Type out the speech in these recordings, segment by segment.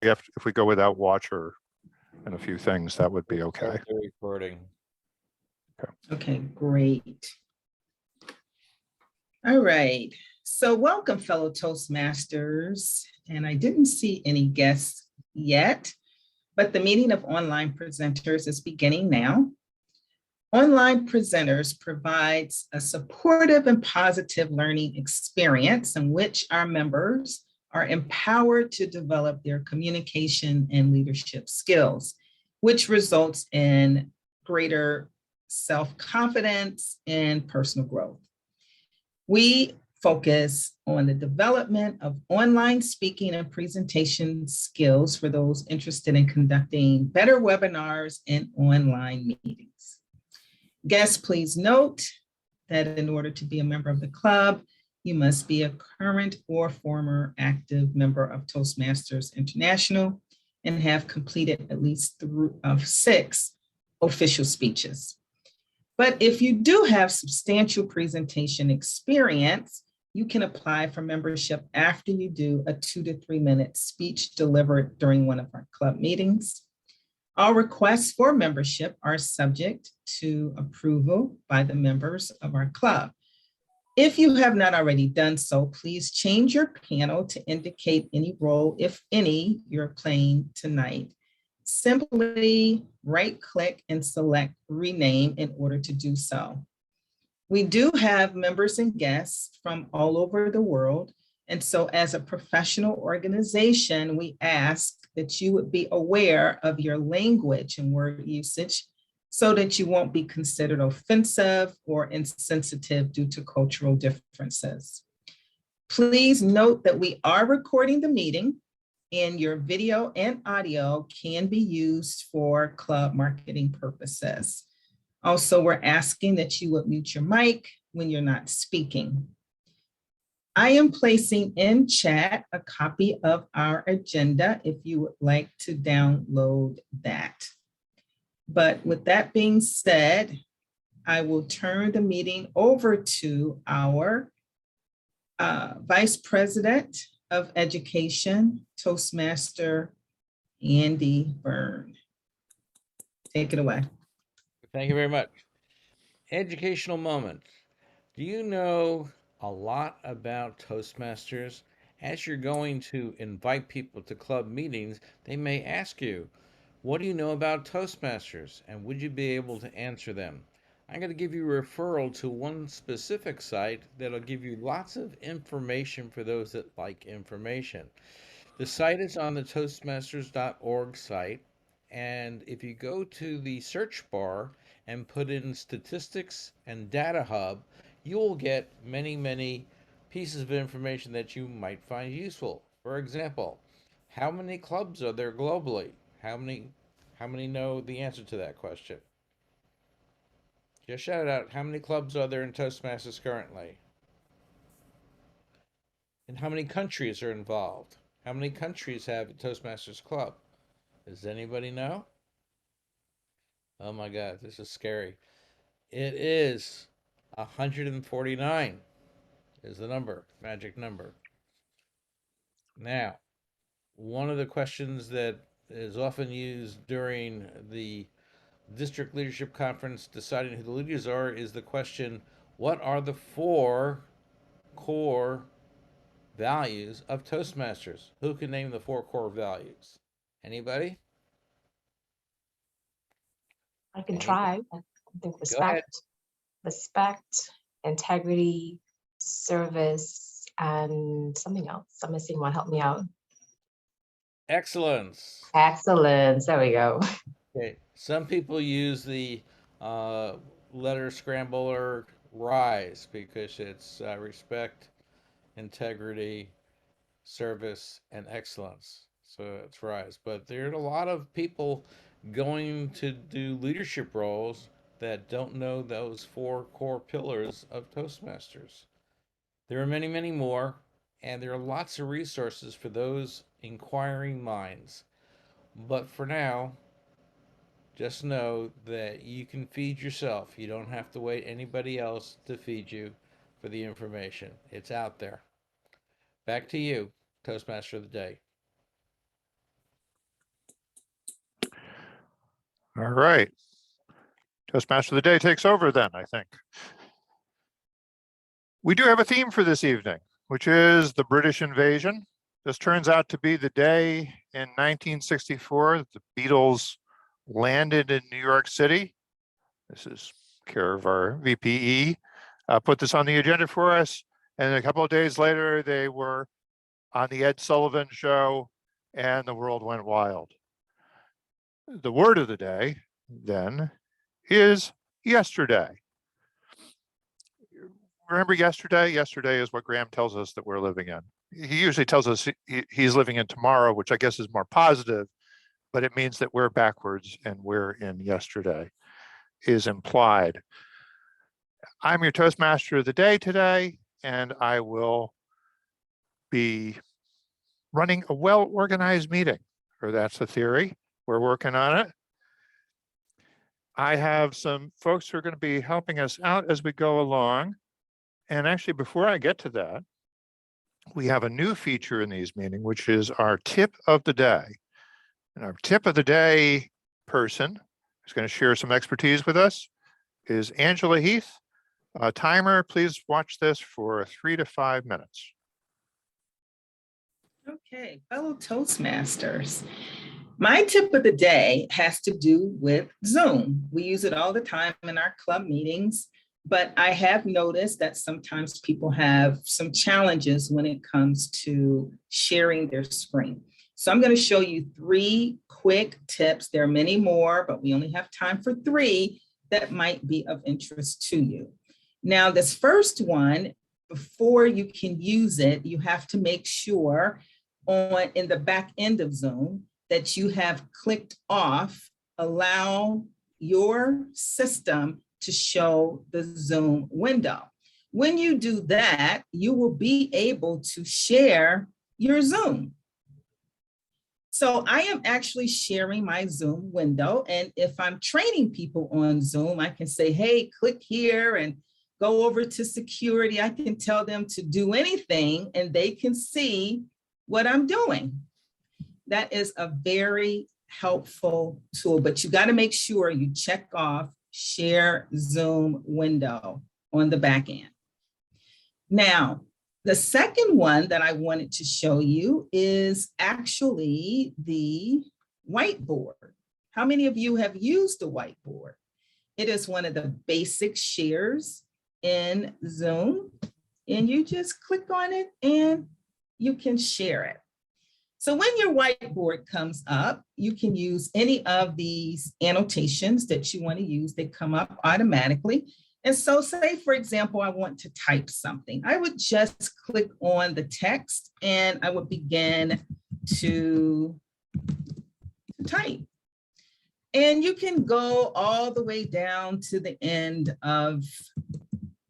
if we go without watcher and a few things, that would be okay. Start the recording. Okay, great. All right. So welcome, fellow Toastmasters. And I didn't see any guests yet, but the meeting of online presenters is beginning now. Online presenters provides a supportive and positive learning experience in which our members are empowered to develop their communication and leadership skills, which results in greater self-confidence and personal growth. We focus on the development of online speaking and presentation skills for those interested in conducting better webinars and online meetings. Guests, please note that in order to be a member of the club, you must be a current or former active member of Toastmasters International and have completed at least 6 official speeches. But if you do have substantial presentation experience, you can apply for membership after you do a 2 to 3 minute speech delivered during one of our club meetings. All requests for membership are subject to approval by the members of our club. If you have not already done so, please change your panel to indicate any role, if any, you're playing tonight. Simply right-click and select rename in order to do so. We do have members and guests from all over the world. And so as a professional organization, we ask that you would be aware of your language and word usage so that you won't be considered offensive or insensitive due to cultural differences. Please note that we are recording the meeting and your video and audio can be used for club marketing purposes. Also, we're asking that you would mute your mic when you're not speaking. I am placing in chat a copy of our agenda if you would like to download that. But with that being said, I will turn the meeting over to our Vice President of Education, Toastmaster Andy Byrne. Take it away. Thank you very much. Educational moment. Do you know a lot about Toastmasters? As you're going to invite people to club meetings, they may ask you, what do you know about Toastmasters? And would you be able to answer them? I'm going to give you a referral to one specific site that'll give you lots of information for those that like information. The site is on the Toastmasters.org site. And if you go to the search bar and put in statistics and data hub, you will get many, many pieces of information that you might find useful. For example, how many clubs are there globally? How many know the answer to that question? Just shout it out. How many clubs are there in Toastmasters currently? And how many countries are involved? How many countries have a Toastmasters club? Does anybody know? Oh my God, this is scary. It is 149 is the number, magic number. Now, one of the questions that is often used during the district leadership conference deciding who the leaders are is the question, what are the 4 core values of Toastmasters? Who can name the 4 core values? Anybody? I can try. I think Go ahead. respect, integrity, service, and something else. I'm missing one. Help me out. Excellence. Excellence. There we go. Okay. Some people use the letter scrambler RISE because it's respect, integrity, service, and excellence. So it's RISE. But there are a lot of people going to do leadership roles that don't know those 4 core pillars of Toastmasters. There are many, many more, and there are lots of resources for those inquiring minds. But for now, just know that you can feed yourself. You don't have to wait anybody else to feed you for the information. It's out there. Back to you, Toastmaster of the Day. All right. Toastmaster of the day takes over then, I think. We do have a theme for this evening, which is the British invasion. This turns out to be the day in 1964 that the Beatles landed in New York City. This is care of our VPE. Put this on the agenda for us. And a couple of days later, they were on the Ed Sullivan Show, and the world went wild. The word of the day, then, is yesterday. Remember yesterday? Yesterday is what Graham tells us that we're living in. He usually tells us he's living in tomorrow, which I guess is more positive, but it means that we're backwards and we're in yesterday is implied. I'm your Toastmaster of the day today, and I will be running a well-organized meeting, or that's the theory. We're working on it. I have some folks who are going to be helping us out as we go along. And actually, before I get to that, we have a new feature in these meetings, which is our tip of the day. And our tip of the day person who's going to share some expertise with us is Angela Heath. Timer, please watch this for 3 to 5 minutes. Okay, fellow Toastmasters. My tip of the day has to do with Zoom. We use it all the time in our club meetings, but I have noticed that sometimes people have some challenges when it comes to sharing their screen. So I'm going to show you 3 quick tips. There are many more, but we only have time for 3 that might be of interest to you. Now, this first one, before you can use it, you have to make sure in the back end of Zoom that you have clicked off, allow your system to show the Zoom window. When you do that, you will be able to share your Zoom. So I am actually sharing my Zoom window. And if I'm training people on Zoom, I can say, hey, click here and go over to security. I can tell them to do anything and they can see what I'm doing. That is a very helpful tool, but you got to make sure you check off share Zoom window on the back end. Now, the second one that I wanted to show you is actually the whiteboard. How many of you have used the whiteboard? It is one of the basic shares in Zoom, and you just click on it and you can share it. So when your whiteboard comes up, you can use any of these annotations that you want to use. They come up automatically. And so say, for example, I want to type something. I would just click on the text and I would begin to type. And you can go all the way down to the end of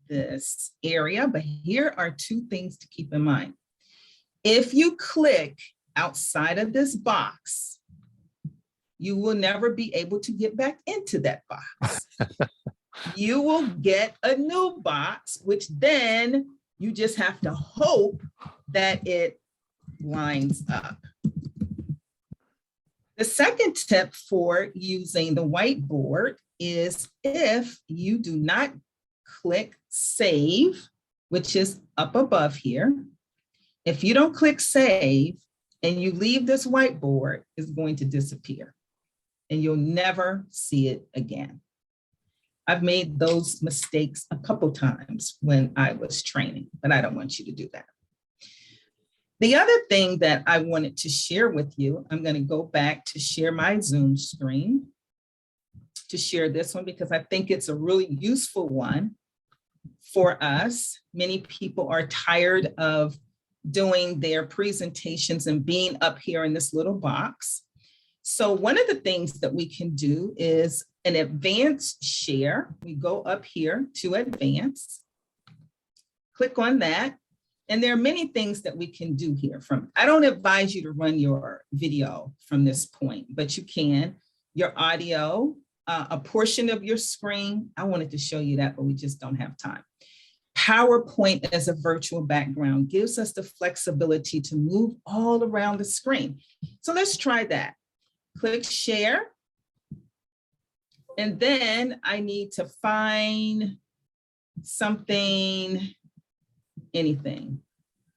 this area, but here are 2 things to keep in mind. If you click outside of this box, you will never be able to get back into that box. You will get a new box, which then you just have to hope that it lines up. The second tip for using the whiteboard is if you do not click save, which is up above here. If you don't click save and you leave this whiteboard, it's going to disappear and you'll never see it again. I've made those mistakes a couple times when I was training, but I don't want you to do that. The other thing that I wanted to share with you, I'm going to go back to share my Zoom screen to share this one because I think it's a really useful one for us. Many people are tired of doing their presentations and being up here in this little box. So one of the things that we can do is an advanced share. We go up here to advanced, click on that. And there are many things that we can do here. I don't advise you to run your video from this point, but you can. Your audio, a portion of your screen. I wanted to show you that, but we just don't have time. PowerPoint as a virtual background gives us the flexibility to move all around the screen. So let's try that. Click share. And then I need to find something, anything.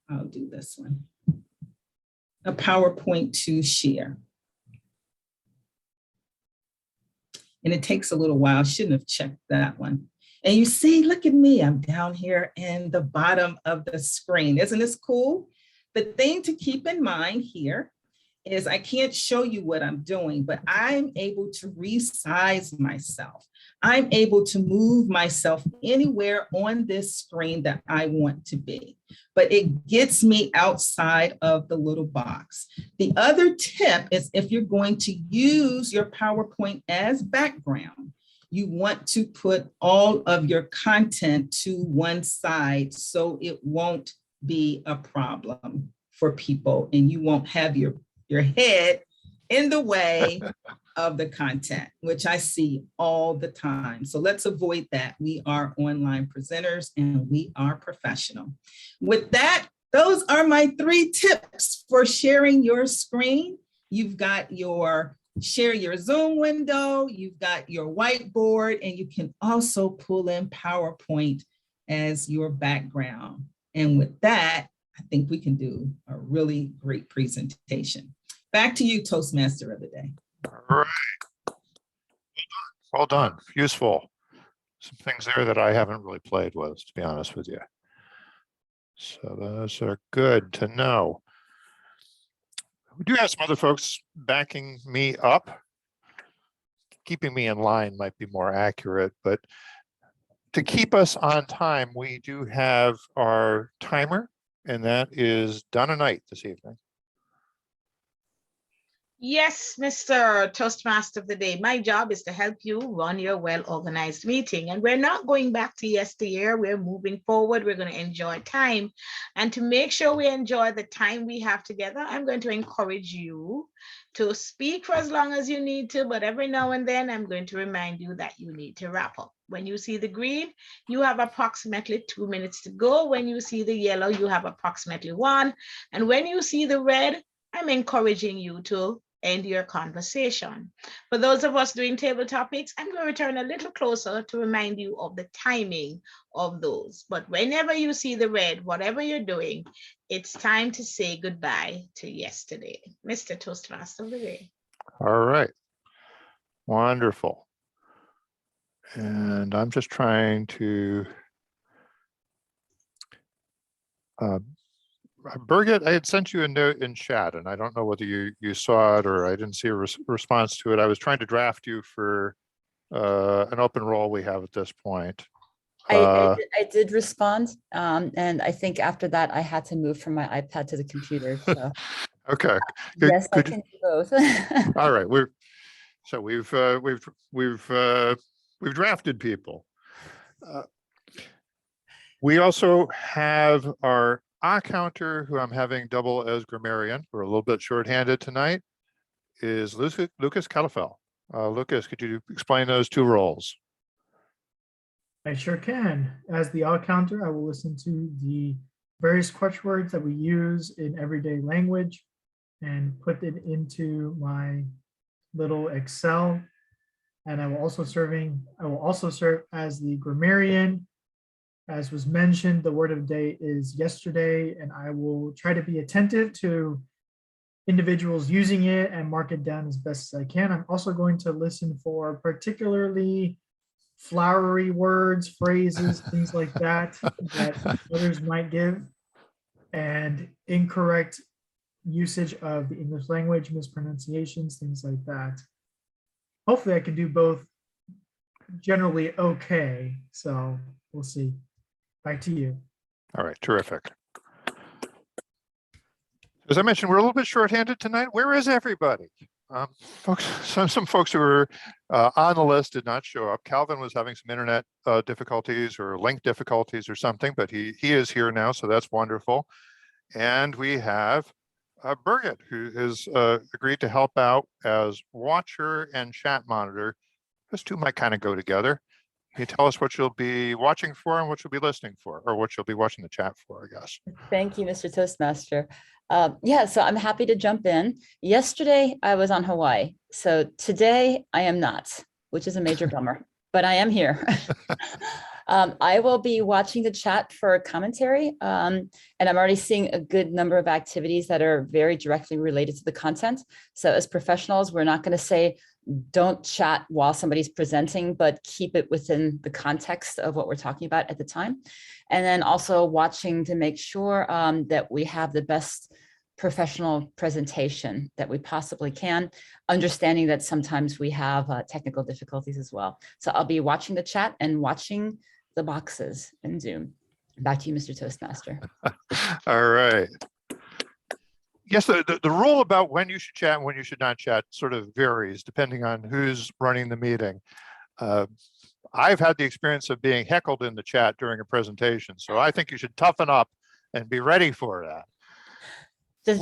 I'll do this one. A PowerPoint to share. And it takes a little while. I shouldn't have checked that one. And you see, look at me, I'm down here in the bottom of the screen. Isn't this cool? The thing to keep in mind here is I can't show you what I'm doing, but I'm able to resize myself. I'm able to move myself anywhere on this screen that I want to be, but it gets me outside of the little box. The other tip is if you're going to use your PowerPoint as background, you want to put all of your content to one side so it won't be a problem for people and you won't have your head in the way of the content, which I see all the time. So let's avoid that. We are online presenters and we are professional. With that, those are my 3 tips for sharing your screen. You've got your share your Zoom window, you've got your whiteboard, and you can also pull in PowerPoint as your background. And with that, I think we can do a really great presentation. Back to you, Toastmaster of the day. All right. Well done. Useful. Some things there that I haven't really played with, to be honest with you. So those are good to know. We do have some other folks backing me up. Keeping me in line might be more accurate, but to keep us on time, we do have our timer, and that is Donna Knight this evening. Yes, Mr. Toastmaster of the day. My job is to help you run your well-organized meeting. And we're not going back to yesteryear. We're moving forward. We're going to enjoy time. And to make sure we enjoy the time we have together, I'm going to encourage you to speak for as long as you need to. But every now and then, I'm going to remind you that you need to wrap up. When you see the green, you have approximately 2 minutes to go. When you see the yellow, you have approximately 1. And when you see the red, I'm encouraging you to end your conversation. For those of us doing table topics, I'm going to return a little closer to remind you of the timing of those. But whenever you see the red, whatever you're doing, it's time to say goodbye to yesterday. Mr. Toastmaster of the day. All right. Wonderful. And I'm just trying to Birgit, I had sent you a note in chat, and I don't know whether you saw it or I didn't see a response to it. I was trying to draft you for an open role we have at this point. I did respond, and I think after that I had to move from my iPad to the computer. So Okay. yes, I can do both. All right, we've drafted people. We also have our counter, who I'm having double as grammarian. We're a little bit shorthanded tonight, is Lucas Calafell. Lucas, could you explain those 2 roles? I sure can. As the counter, I will listen to the various catchwords that we use in everyday language and put it into my little Excel. And I will also serve as the grammarian. As was mentioned, the word of the day is yesterday, and I will try to be attentive to individuals using it and mark it down as best as I can. I'm also going to listen for particularly flowery words, phrases, things like that, that others might give, and incorrect usage of the English language, mispronunciations, things like that. Hopefully I can do both generally okay, so we'll see. Back to you. All right, terrific. As I mentioned, we're a little bit shorthanded tonight. Where is everybody? Folks, some folks who were on the list did not show up. Calvin was having some internet difficulties or link difficulties or something, but he is here now, so that's wonderful. And we have Birgit, who has agreed to help out as watcher and chat monitor. Those 2 might kind of go together. Can you tell us what you'll be watching for and what you'll be listening for, or what you'll be watching the chat for, I guess? Thank you, Mr. Toastmaster. Yeah, so I'm happy to jump in. Yesterday, I was on Hawaii. So today I am not, which is a major bummer, but I am here. I will be watching the chat for commentary, and I'm already seeing a good number of activities that are very directly related to the content. So as professionals, we're not going to say, don't chat while somebody's presenting, but keep it within the context of what we're talking about at the time. And then also watching to make sure that we have the best professional presentation that we possibly can, understanding that sometimes we have technical difficulties as well. So I'll be watching the chat and watching the boxes in Zoom. Back to you, Mr. Toastmaster. All right. Yes, the rule about when you should chat and when you should not chat sort of varies depending on who's running the meeting. I've had the experience of being heckled in the chat during a presentation, so I think you should toughen up and be ready for that.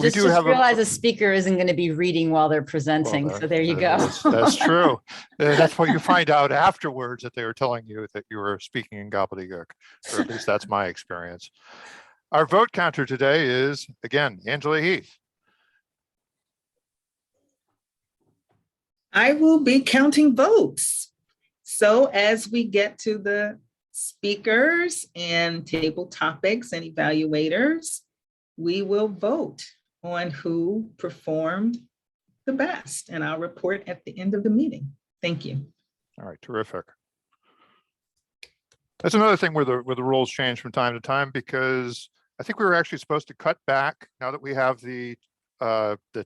Just realize a speaker isn't going to be reading while they're presenting. Well, so there you go. That's true. That's what you find out afterwards, that they were telling you that you were speaking in gobbledygook, or at least that's my experience. Our vote counter today is, again, Angela Heath. I will be counting votes. So as we get to the speakers and table topics and evaluators, we will vote on who performed the best, and I'll report at the end of the meeting. Thank you. All right, terrific. That's another thing where the rules change from time to time, because I think we were actually supposed to cut back now that we have the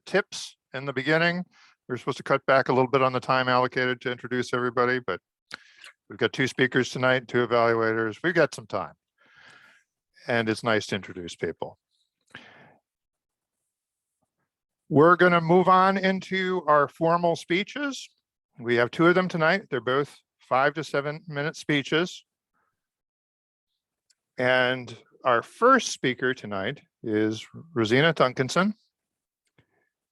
tips in the beginning. We're supposed to cut back a little bit on the time allocated to introduce everybody, but we've got 2 speakers tonight, 2 evaluators. We've got some time, and it's nice to introduce people. We're going to move on into our formal speeches. We have 2 of them tonight. They're both 5 to 7 minute speeches. And our first speaker tonight is Rosena Duncanson.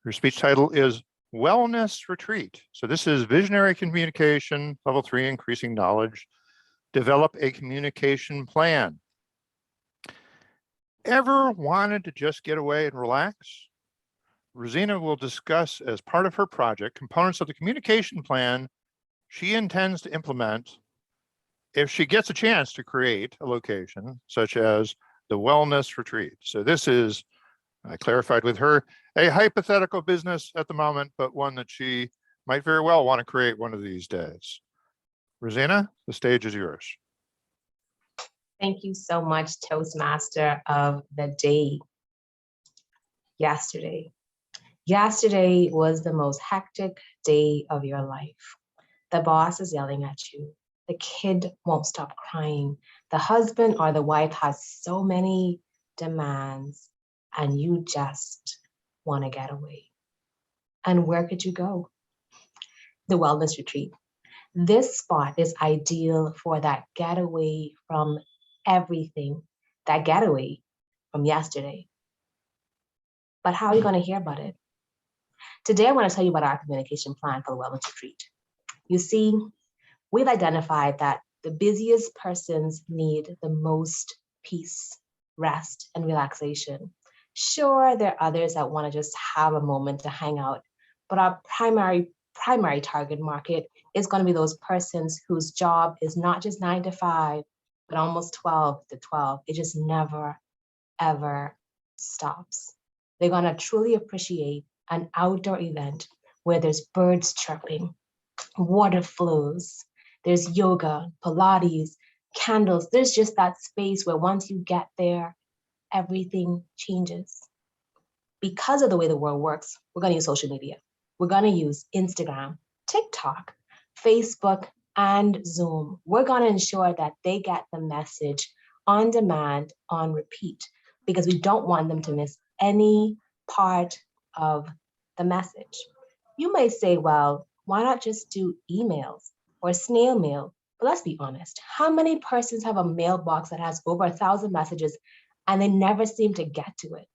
Her speech title is Wellness Retreat. So this is Visionary Communication, Level 3, Increasing Knowledge. Develop a communication plan. Ever wanted to just get away and relax? Rosena will discuss as part of her project components of the communication plan she intends to implement if she gets a chance to create a location such as the Wellness Retreat. So this is, I clarified with her, a hypothetical business at the moment, but one that she might very well want to create one of these days. Rosena, the stage is yours. Thank you so much, Toastmaster of the day. Yesterday was the most hectic day of your life. The boss is yelling at you. The kid won't stop crying. The husband or the wife has so many demands, and you just want to get away. And where could you go? The Wellness Retreat. This spot is ideal for that getaway from everything, that getaway from yesterday. But how are you going to hear about it? Today, I want to tell you about our communication plan for the Wellness Retreat. You see, we've identified that the busiest persons need the most peace, rest, and relaxation. Sure, there are others that want to just have a moment to hang out, but our primary target market is going to be those persons whose job is not just 9 to 5, but almost 12 to 12. It just never, ever stops. They're going to truly appreciate an outdoor event where there's birds chirping, water flows, there's yoga, Pilates, candles. There's just that space where once you get there, everything changes. Because of the way the world works, we're going to use social media. We're going to use Instagram, TikTok, Facebook, and Zoom. We're going to ensure that they get the message on demand, on repeat, because we don't want them to miss any part of the message. You may say, well, why not just do emails or snail mail? But let's be honest, how many persons have a mailbox that has over 1,000 messages and they never seem to get to it?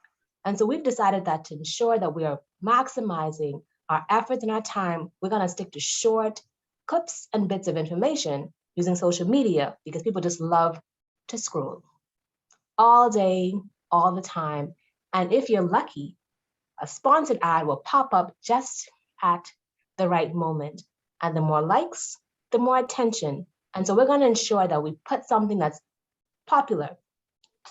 And so we've decided that to ensure that we are maximizing our efforts and our time, we're going to stick to short clips and bits of information using social media, because people just love to scroll all day, all the time. And if you're lucky, a sponsored ad will pop up just at the right moment. And the more likes, the more attention. And so we're going to ensure that we put something that's popular,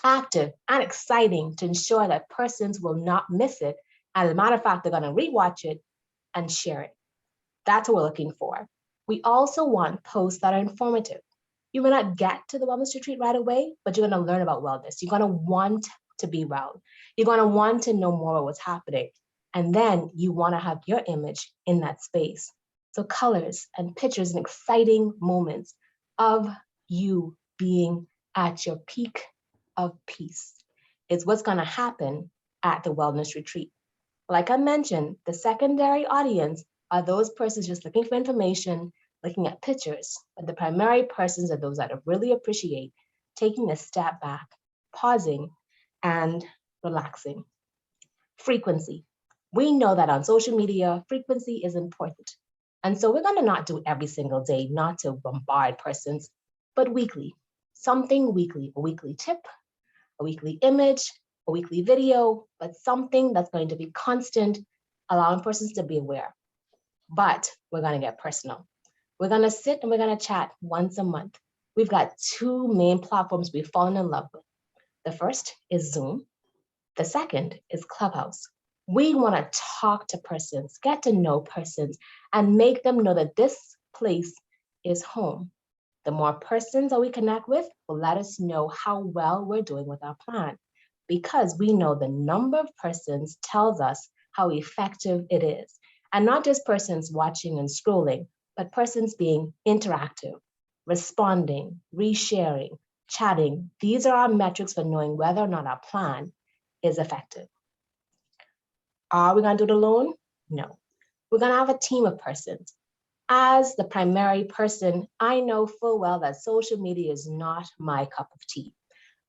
active, and exciting to ensure that persons will not miss it. As a matter of fact, they're going to rewatch it and share it. That's what we're looking for. We also want posts that are informative. You may not get to the wellness retreat right away, but you're going to learn about wellness. You're going to want to be well. You're going to want to know more about what's happening. And then you want to have your image in that space. So colors and pictures and exciting moments of you being at your peak of peace is what's going to happen at the wellness retreat. Like I mentioned, the secondary audience are those persons just looking for information, looking at pictures, but the primary persons are those that really appreciate taking a step back, pausing, and relaxing. Frequency. We know that on social media, frequency is important. And so we're going to not do every single day, not to bombard persons, but weekly, something weekly, a weekly tip, a weekly image, a weekly video, but something that's going to be constant, allowing persons to be aware. But we're going to get personal. We're going to sit and we're going to chat once a month. We've got two main platforms we've fallen in love with. The first is Zoom. The second is Clubhouse. We want to talk to persons, get to know persons, and make them know that this place is home. The more persons that we connect with will let us know how well we're doing with our plan, because we know the number of persons tells us how effective it is. And not just persons watching and scrolling, but persons being interactive, responding, resharing, chatting. These are our metrics for knowing whether or not our plan is effective. Are we going to do it alone? No. We're going to have a team of persons. As the primary person, I know full well that social media is not my cup of tea.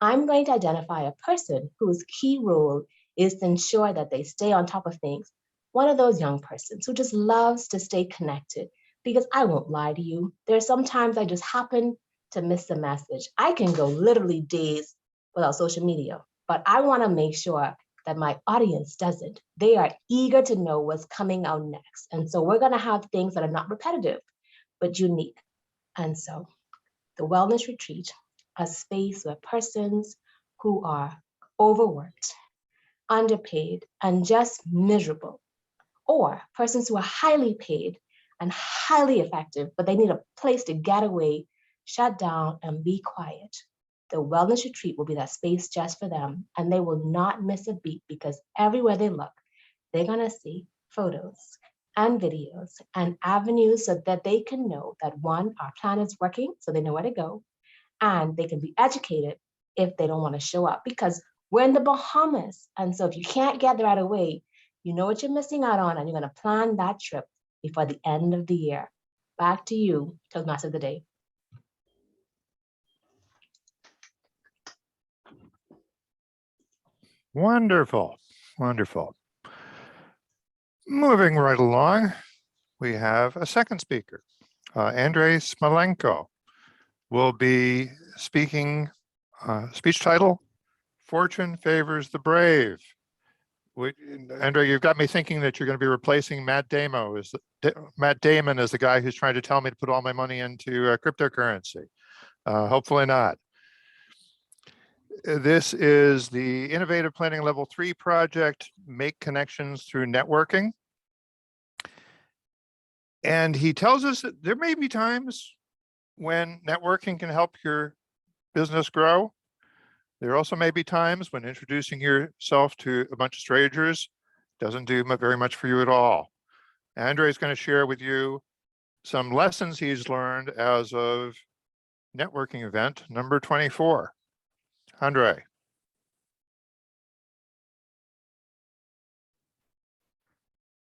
I'm going to identify a person whose key role is to ensure that they stay on top of things. One of those young persons who just loves to stay connected, because I won't lie to you. There are some times I just happen to miss a message. I can go literally days without social media, but I want to make sure that my audience doesn't. They are eager to know what's coming out next. And so we're going to have things that are not repetitive, but unique. And so the wellness retreat, a space where persons who are overworked, underpaid, and just miserable, or persons who are highly paid and highly effective, but they need a place to get away, shut down, and be quiet. The wellness retreat will be that space just for them, and they will not miss a beat, because everywhere they look, they're gonna see photos and videos and avenues so that they can know that one, our plan is working, so they know where to go, and they can be educated if they don't wanna show up, because we're in the Bahamas. And so if you can't get there right away, you know what you're missing out on, and you're gonna plan that trip before the end of the year. Back to you, Toastmaster of the Day. Wonderful, wonderful. Moving right along, we have a second speaker. Andriy Smolenko will be speaking, speech title, Fortune Favors the Brave. Andriy, you've got me thinking that you're going to be replacing Matt Damon as the guy who's trying to tell me to put all my money into cryptocurrency. Hopefully not. This is the Innovative Planning Level 3 project, Make Connections Through Networking. And he tells us that there may be times when networking can help your business grow. There also may be times when introducing yourself to a bunch of strangers doesn't do very much for you at all. Andriy is going to share with you some lessons he's learned as of networking event number 24. Andriy.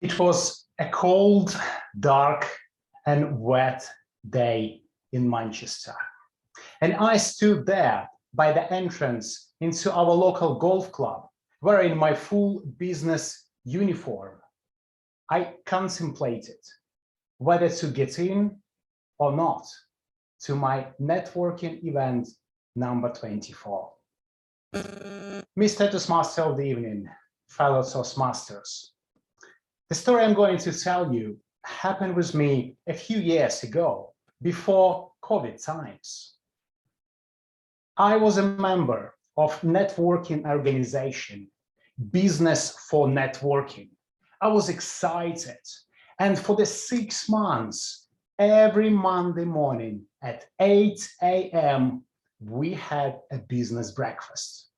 It was a cold, dark, and wet day in Manchester. And I stood there by the entrance into our local golf club, wearing my full business uniform. I contemplated whether to get in or not to my networking event number 24. Mr. Toastmaster of the evening, fellow Toastmasters. The story I'm going to tell you happened with me a few years ago before COVID times. I was a member of networking organization, Business for Networking. I was excited. And for the 6 months, every Monday morning at 8 a.m., we had a business breakfast.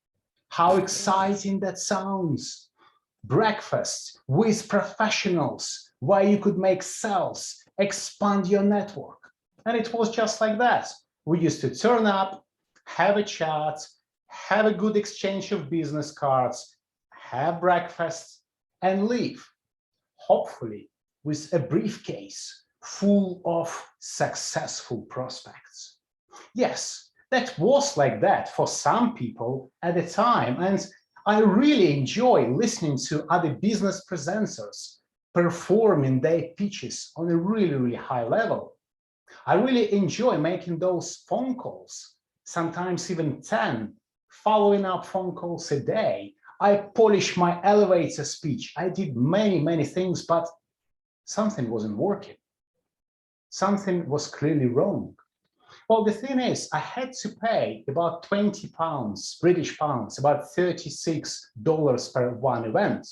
How exciting that sounds. Breakfast with professionals where you could make sales, expand your network. And it was just like that. We used to turn up, have a chat, have a good exchange of business cards, have breakfast, and leave, hopefully with a briefcase full of successful prospects. Yes, that was like that for some people at the time, and I really enjoy listening to other business presenters performing their pitches on a really high level. I really enjoy making those phone calls, sometimes even 10 following up phone calls a day. I polished my elevator speech. I did many things, but something wasn't working. Something was clearly wrong. Well, the thing is, I had to pay about 20 pounds, British pounds, about $36 per one event.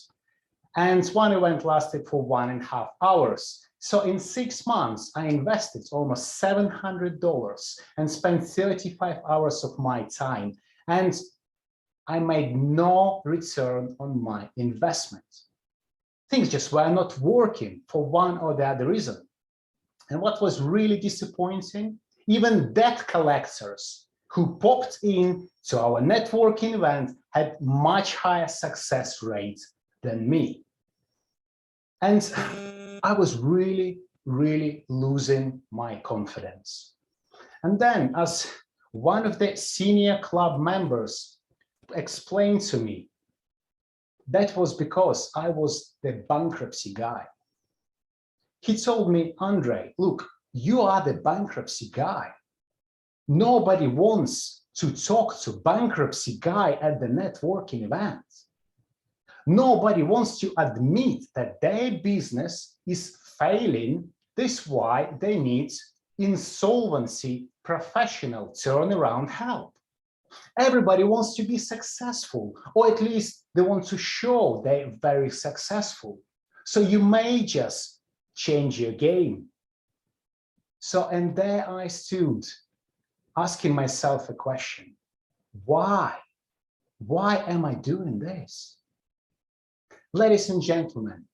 And one event lasted for 1.5 hours. So in 6 months, I invested almost $700 and spent 35 hours of my time. And I made no return on my investment. Things just were not working for one or the other reason. And what was really disappointing, even debt collectors who popped in to our networking event had much higher success rate than me. And I was really losing my confidence. And then, as one of the senior club members explained to me, that was because I was the bankruptcy guy. He told me, Andriy, look, you are the bankruptcy guy. Nobody wants to talk to bankruptcy guy at the networking event. Nobody wants to admit that their business is failing. This is why they need insolvency professional turnaround help. Everybody wants to be successful, or at least they want to show they're very successful. So you may just change your game. So, and there I stood, asking myself a question. Why? Why am I doing this? Ladies and gentlemen,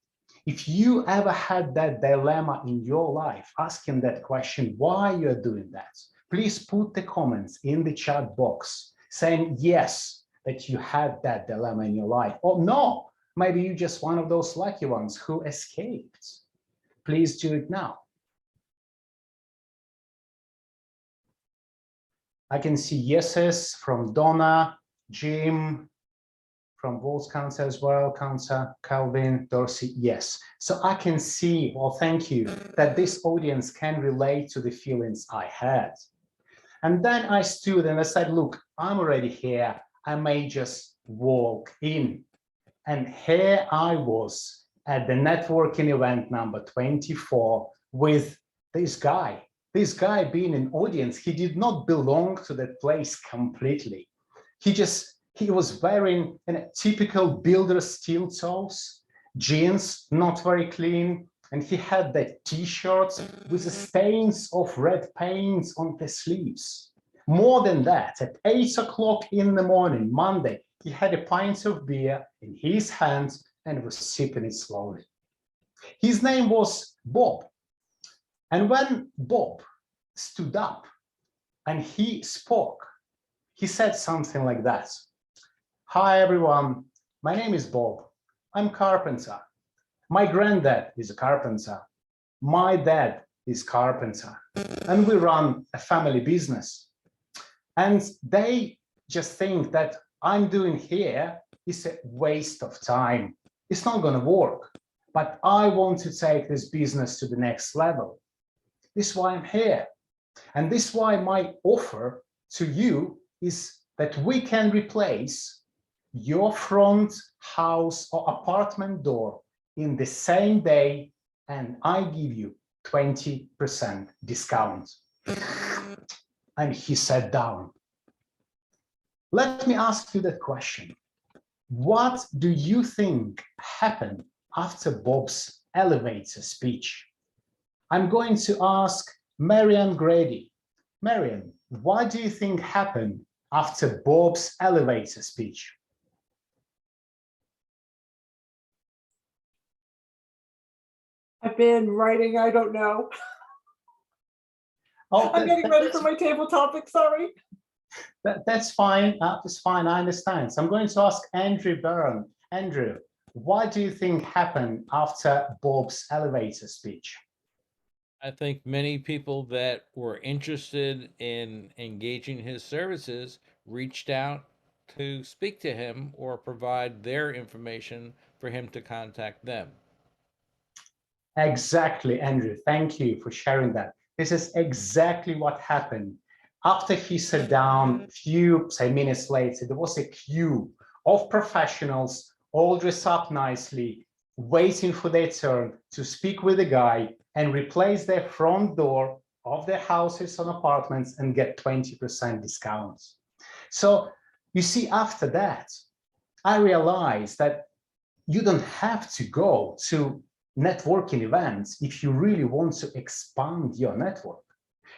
if you ever had that dilemma in your life, asking that question, why you're doing that, please put the comments in the chat box saying yes, that you had that dilemma in your life, or no, maybe you're just one of those lucky ones who escaped. Please do it now. I can see yeses from Donna, Jim, from Wolves Cancer as well, Cancer, Calvin, Dorsey, yes. So I can see, well, thank you, that this audience can relate to the feelings I had. And then I stood and I said, look, I'm already here. I may just walk in. And here I was at the networking event number 24 with this guy. This guy being an audience, he did not belong to that place completely. He was wearing a typical builder steel toes, jeans, not very clean, and he had that t-shirt with the stains of red paint on the sleeves. More than that, at 8 o'clock in the morning, Monday, he had a pint of beer in his hands and was sipping it slowly. His name was Bob. And when Bob stood up and he spoke, he said something like that. Hi, everyone. My name is Bob. I'm carpenter. My granddad is a carpenter. My dad is carpenter. And we run a family business. And they just think that I'm doing here is a waste of time. It's not going to work. But I want to take this business to the next level. This is why I'm here. And this is why my offer to you is that we can replace your front house or apartment door in the same day, and I give you 20% discount. And he sat down. Let me ask you that question. What do you think happened after Bob's elevator speech? I'm going to ask Marianne Grady. Marianne, what do you think happened after Bob's elevator speech? I've been writing, I don't know. Oh, I'm getting ready for my table topic, sorry. That's fine. That's fine. I understand. So I'm going to ask Andrew Byrne. Andrew, what do you think happened after Bob's elevator speech? I think many people that were interested in engaging his services reached out to speak to him or provide their information for him to contact them. Exactly, Andrew. Thank you for sharing that. This is exactly what happened. After he sat down, a few, say, minutes later, there was a queue of professionals all dressed up nicely, waiting for their turn to speak with the guy and replace their front door of their houses and apartments and get 20% discounts. So you see, after that, I realized that you don't have to go to networking events if you really want to expand your network.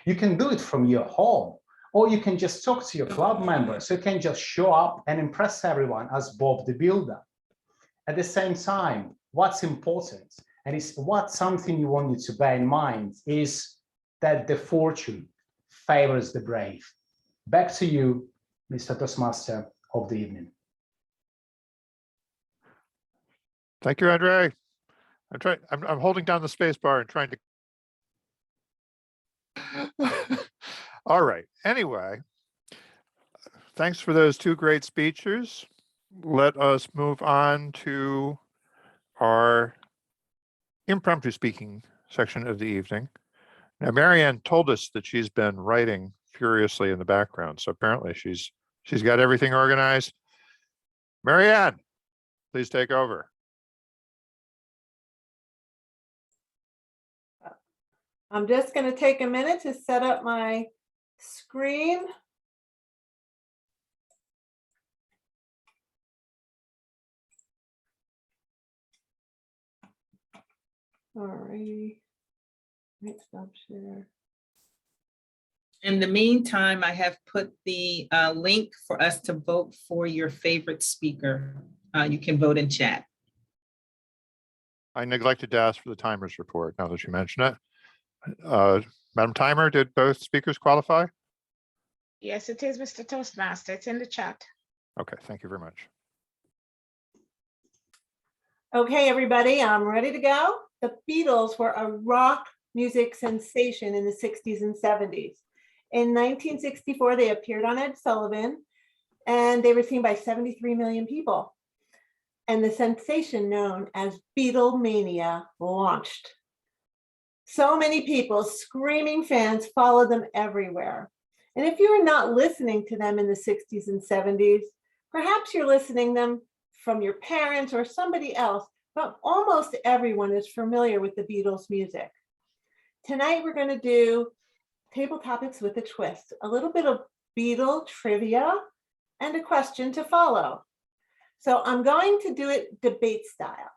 You can do it from your home, or you can just talk to your club members. You can just show up and impress everyone as Bob the Builder. At the same time, what's important, and it's what something you want you to bear in mind, is that the fortune favors the brave. Back to you, Mr. Toastmaster of the evening. Thank you, Andriy. I'm holding down the space bar and trying to. All right. Anyway, thanks for those two great speeches. Let us move on to our impromptu speaking section of the evening. Now, Marianne told us that she's been writing furiously in the background, so apparently she's got everything organized. Marianne, please take over. I'm just going to take a minute to set up my screen. All righty. Stop share. In the meantime, I have put the link for us to vote for your favorite speaker. You can vote in chat. I neglected to ask for the timers report now that you mention it. Madam Timer, did both speakers qualify? Yes, it is, Mr. Toastmaster. It's in the chat. Okay, thank you very much. Okay, everybody, I'm ready to go. The Beatles were a rock music sensation in the 60s and 70s. In 1964, they appeared on Ed Sullivan, and they were seen by 73 million people. And the sensation known as Beatlemania launched. So many people, screaming fans, followed them everywhere. And if you were not listening to them in the 60s and 70s, perhaps you're listening them from your parents or somebody else, but almost everyone is familiar with the Beatles music. Tonight, we're going to do table topics with a twist, a little bit of Beatle trivia and a question to follow. So I'm going to do it debate style.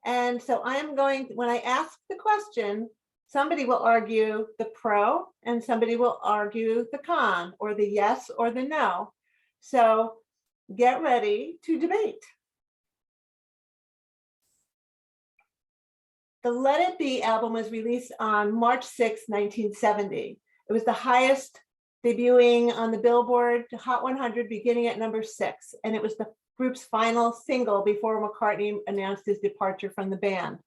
And so I'm going, when I ask the question, somebody will argue the pro and somebody will argue the con, or the yes or the no. So get ready to debate. The Let It Be album was released on March 6, 1970. It was the highest debuting on the Billboard Hot 100, beginning at number 6. And it was the group's final single before McCartney announced his departure from the band.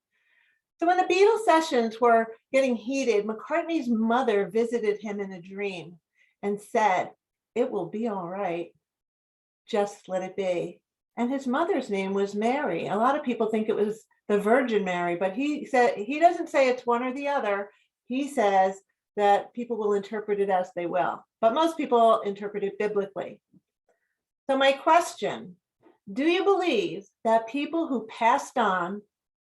So when the Beatles sessions were getting heated, McCartney's mother visited him in a dream and said, "It will be all right. Just let it be." And his mother's name was Mary. A lot of people think it was the Virgin Mary, but he said, he doesn't say it's one or the other. He says that people will interpret it as they will, but most people interpret it biblically. So my question, do you believe that people who passed on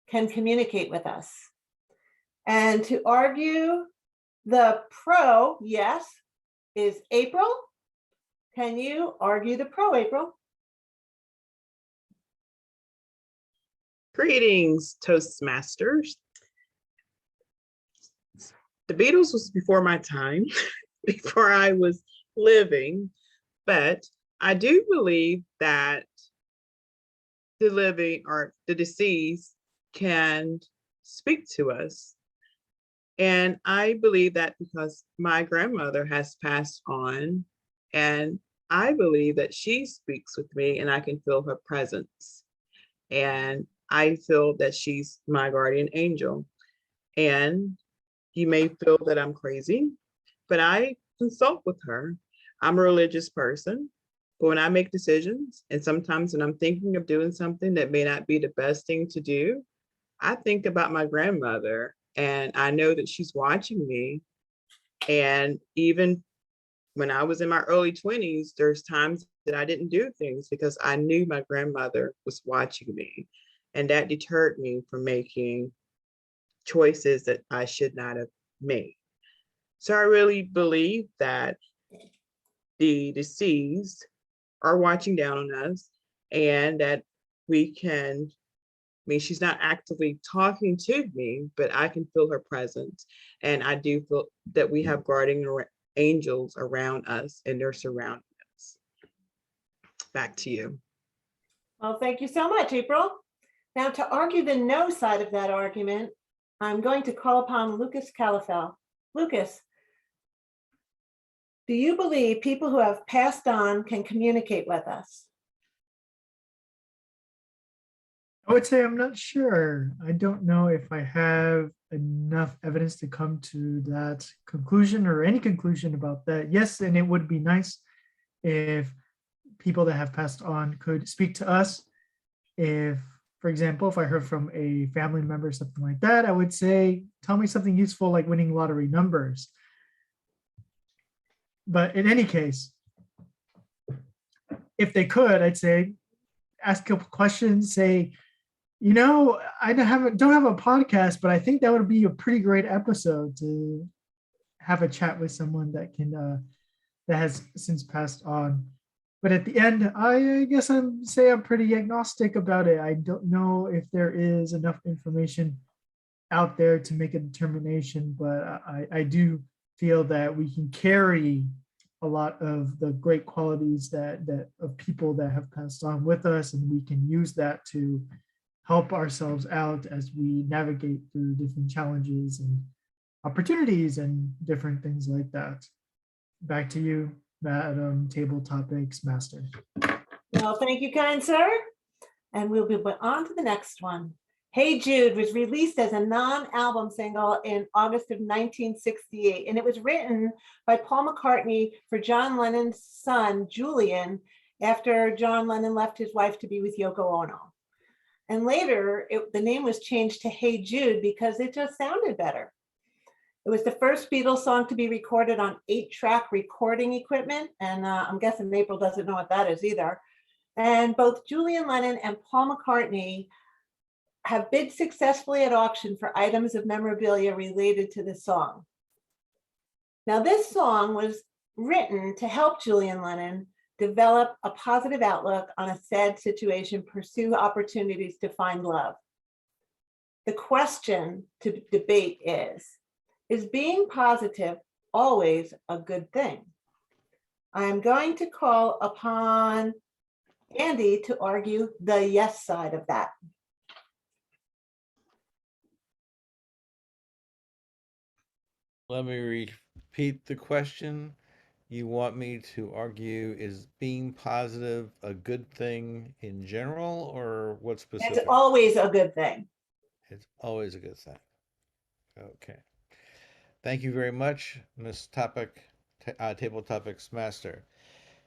can communicate with us? And to argue The pro yes is April. Can you argue the pro, April? Greetings, Toastmasters. The Beatles was before my time, before I was living, but I do believe that the living or the deceased can speak to us. And I believe that because my grandmother has passed on, and I believe that she speaks with me and I can feel her presence. And I feel that she's my guardian angel. And you may feel that I'm crazy, but I consult with her. I'm a religious person, but when I make decisions, and sometimes when I'm thinking of doing something that may not be the best thing to do, I think about my grandmother and I know that she's watching me. And even when I was in my early 20s, there's times that I didn't do things because I knew my grandmother was watching me. And that deterred me from making choices that I should not have made. So I really believe that the deceased are watching down on us and that we can, I mean, she's not actively talking to me, but I can feel her presence. And I do feel that we have guardian angels around us and they're surrounding us. Back to you. Well, thank you so much, April. Now, to argue the no side of that argument, I'm going to call upon Lucas Calafel. Lucas, do you believe people who have passed on can communicate with us? I would say I'm not sure. I don't know if I have enough evidence to come to that conclusion or any conclusion about that. Yes, and it would be nice if people that have passed on could speak to us. If, for example, if I heard from a family member, something like that, I would say, tell me something useful like winning lottery numbers. But in any case, if they could, I'd say, ask a couple questions, say, you know, I don't have a podcast, but I think that would be a pretty great episode to have a chat with someone that can that has since passed on. But at the end, I guess I'm pretty agnostic about it. I don't know if there is enough information out there to make a determination, but I do feel that we can carry a lot of the great qualities that of people that have passed on with us, and we can use that to help ourselves out as we navigate through different challenges and opportunities and different things like that. Back to you, Madam Table Topics Master. Well, thank you, kind sir. And we'll be on to the next one. Hey Jude was released as a non-album single in August of 1968, and it was written by Paul McCartney for John Lennon's son, Julian, after John Lennon left his wife to be with Yoko Ono. And later, the name was changed to Hey Jude because it just sounded better. It was the first Beatles song to be recorded on 8-track recording equipment, and I'm guessing April doesn't know what that is either. And both Julian Lennon and Paul McCartney have bid successfully at auction for items of memorabilia related to the song. Now, this song was written to help Julian Lennon develop a positive outlook on a sad situation, pursue opportunities to find love. The question to debate is being positive always a good thing? I am going to call upon Andy to argue the yes side of that. Let me repeat the question. You want me to argue, is being positive a good thing in general, or what specific? It's always a good thing. It's always a good thing. Okay. Thank you very much, Ms. Table Topics Master.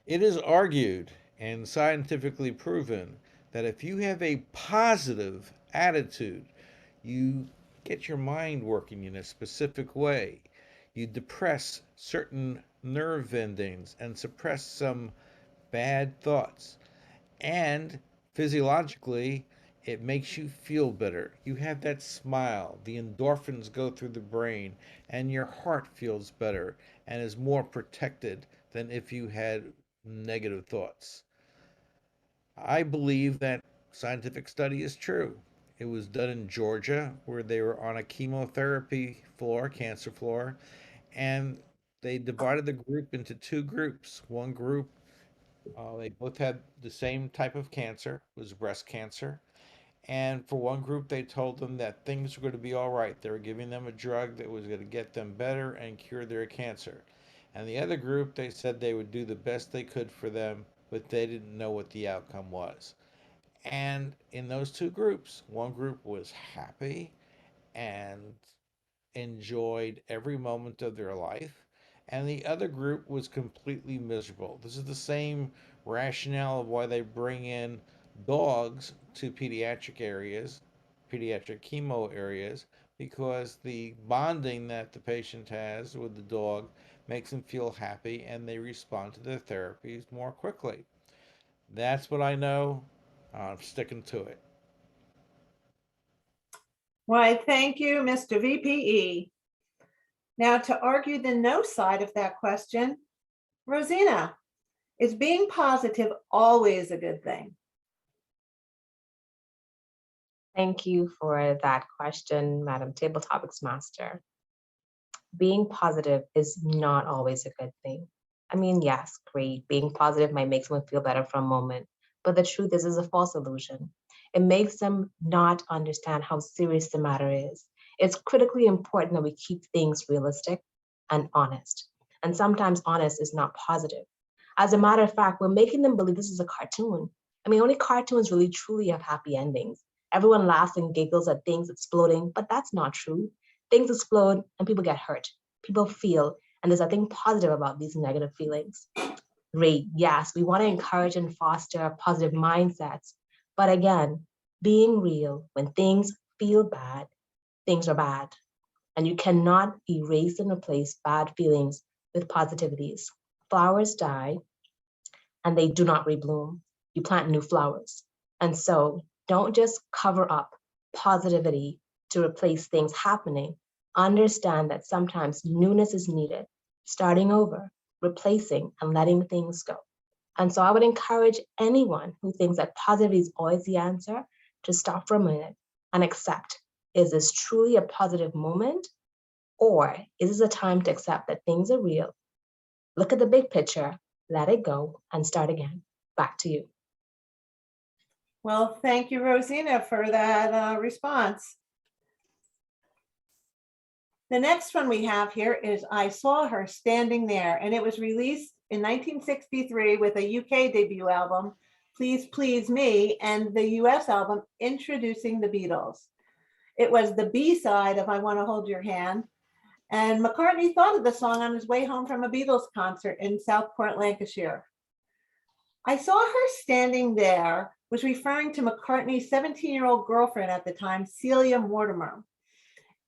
It is argued and scientifically proven that if you have a positive attitude, you get your mind working in a specific way. You depress certain nerve endings and suppress some bad thoughts. And physiologically, It makes you feel better. You have that smile. The endorphins go through the brain, and your heart feels better and is more protected than if you had negative thoughts. I believe that scientific study is true. It was done in Georgia where they were on a chemotherapy floor, cancer floor, and they divided the group into two groups. One group, they both had the same type of cancer, was breast cancer. And for one group, they told them that things were going to be all right. They were giving them a drug that was going to get them better and cure their cancer. And the other group, they said they would do the best they could for them, but they didn't know what the outcome was. And in those two groups, one group was happy and enjoyed every moment of their life, and the other group was completely miserable. This is the same rationale of why they bring in dogs to pediatric chemo areas, because the bonding that the patient has with the dog makes them feel happy and they respond to their therapies more quickly. That's what I know. I'm sticking to it. Why, thank you, Mr. VPE. Now, to argue the no side of that question, Rosena, is being positive always a good thing? Thank you for that question, Madam Table Topics Master. Being positive is not always a good thing. I mean, yes, great. Being positive might make someone feel better for a moment, but the truth is a false illusion. It makes them not understand how serious the matter is. It's critically important that we keep things realistic and honest. And sometimes honest is not positive. As a matter of fact, we're making them believe this is a cartoon. I mean, only cartoons really truly have happy endings. Everyone laughs and giggles at things exploding, but that's not true. Things explode and people get hurt. People feel, and there's nothing positive about these negative feelings. Great, yes, we want to encourage and foster positive mindsets. But again, being real, when things feel bad, things are bad. And you cannot erase and replace bad feelings with positivities. Flowers die and they do not rebloom. You plant new flowers. And so don't just cover up positivity to replace things happening. Understand that sometimes newness is needed, starting over, replacing and letting things go. And so I would encourage anyone who thinks that positivity is always the answer to stop for a minute and accept, is this truly a positive moment? Or is this a time to accept that things are real? Look at the big picture, let it go, and start again. Back to you. Well, thank you, Rosena, for that response. The next one we have here is I Saw Her Standing There, and it was released in 1963 with a UK debut album, Please Please Me, and the US album Introducing the Beatles. It was the B-side of I Want to Hold Your Hand, and McCartney thought of the song on his way home from a Beatles concert in Southport, Lancashire. I Saw Her Standing There was referring to McCartney's 17-year-old girlfriend at the time, Celia Mortimer.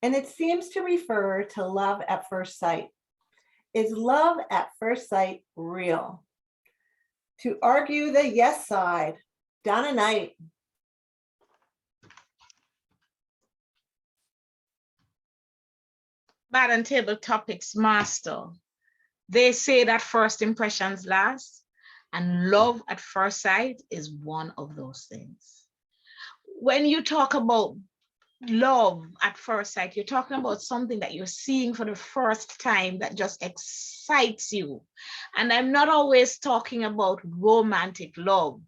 And it seems to refer to love at first sight. Is love at first sight real? To argue the yes side, Donna Knight. Madam Table Topics Master. They say that first impressions last, and love at first sight is one of those things. When you talk about love at first sight, you're talking about something that you're seeing for the first time that just excites you. And I'm not always talking about romantic love.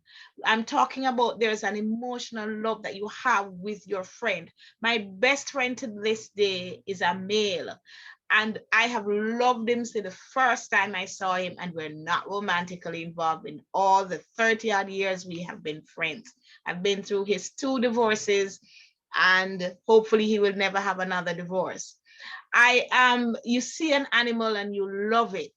I'm talking about there's an emotional love that you have with your friend. My best friend to this day is a male, and I have loved him since the first time I saw him, and we're not romantically involved in all the 30 odd years we have been friends. I've been through his 2 divorces, and hopefully he will never have another divorce. You see an animal and you love it.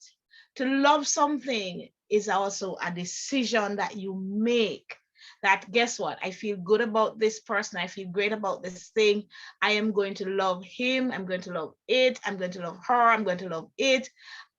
To love something is also a decision that you make, that guess what? I feel good about this person. I feel great about this thing. I am going to love him. I'm going to love it. I'm going to love her. I'm going to love it.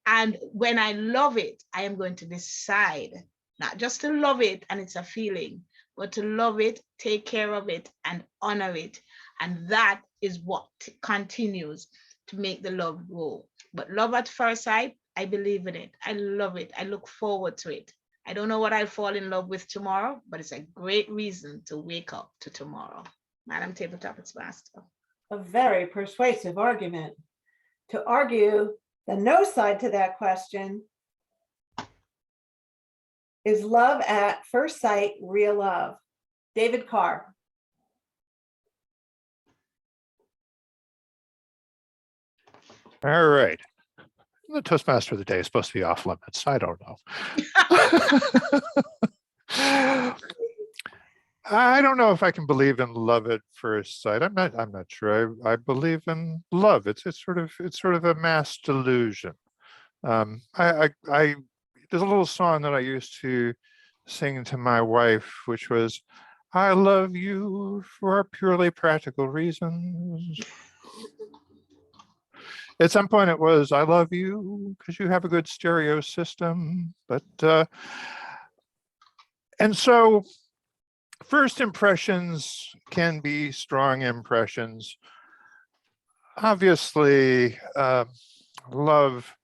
And when I love it, I am going to decide not just to love it and it's a feeling, but to love it, take care of it, and honor it. And that is what continues to make the love grow. But love at first sight, I believe in it. I love it. I look forward to it. I don't know what I'll fall in love with tomorrow, but it's a great reason to wake up to tomorrow. Madam Table Topics Master. A very persuasive argument. To argue the no side to that question, is love at first sight real love? David Carr. All right. The Toastmaster of the day is supposed to be off limits. I don't know. I don't know if I can believe in love at first sight. I'm not sure. I believe in love. It's sort of a mass delusion. There's a little song that I used to sing to my wife, which was, I love you for purely practical reasons. At some point it was, I love you because you have a good stereo system. But, and so first impressions can be strong impressions. Obviously, love,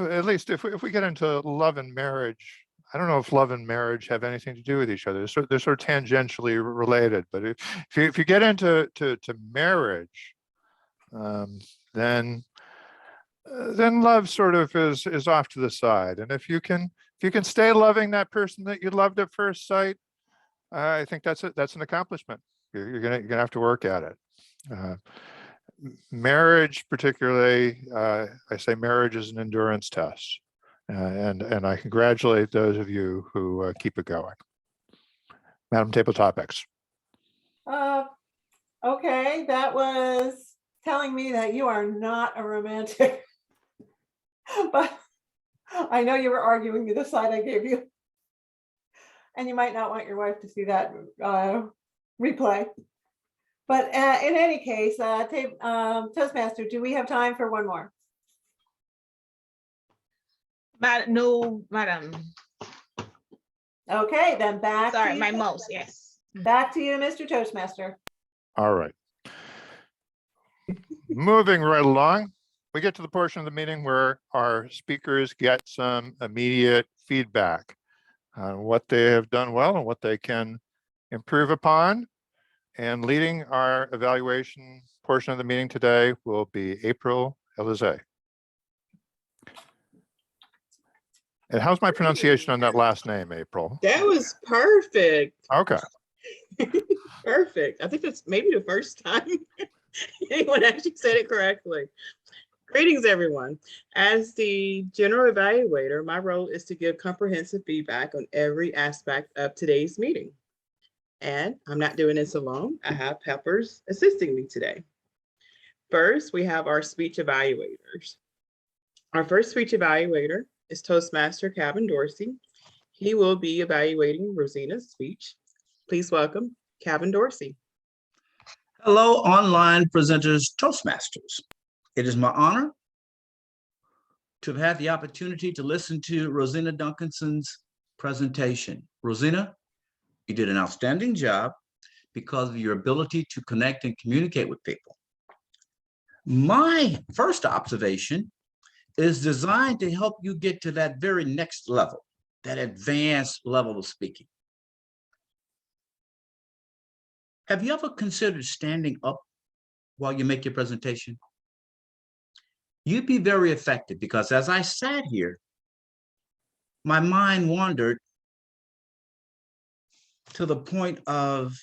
at least if we get into love and marriage, I don't know if love and marriage have anything to do with each other. They're sort of tangentially related. But if you get into marriage, then love sort of is off to the side. And if you can stay loving that person that you loved at first sight, I think that's an accomplishment. You're gonna have to work at it. Marriage, particularly, I say marriage is an endurance test, and I congratulate those of you who keep it going. Madam Table Topics. Okay, that was telling me that you are not a romantic, but I know you were arguing the side I gave you, and you might not want your wife to see that replay. But in any case, Toastmaster, do we have time for one more? No, madam. Okay, then back. Sorry, to you. my mouse, yes. Back to you, Mr. Toastmaster. All right. Moving right along, we get to the portion of the meeting where our speakers get some immediate feedback on what they have done well and what they can improve upon. And leading our evaluation portion of the meeting today will be April Elize. And how's my pronunciation on that last name, April? That was perfect. Okay. Perfect. I think that's maybe the first time anyone actually said it correctly. Greetings, everyone. As the general evaluator, my role is to give comprehensive feedback on every aspect of today's meeting. And I'm not doing this alone. I have Peppers assisting me today. First, we have our speech evaluators. Our first speech evaluator is Toastmaster Dorsey. He will be evaluating Rosena's speech. Please welcome Dorsey. Hello, online presenters, Toastmasters. It is my honor to have had the opportunity to listen to Rosena Duncanson's presentation. Rosena, you did an outstanding job because of your ability to connect and communicate with people. My first observation is designed to help you get to that very next level, that advanced level of speaking. Have you ever considered standing up while you make your presentation? You'd be very effective because as I sat here, my mind wandered to the point of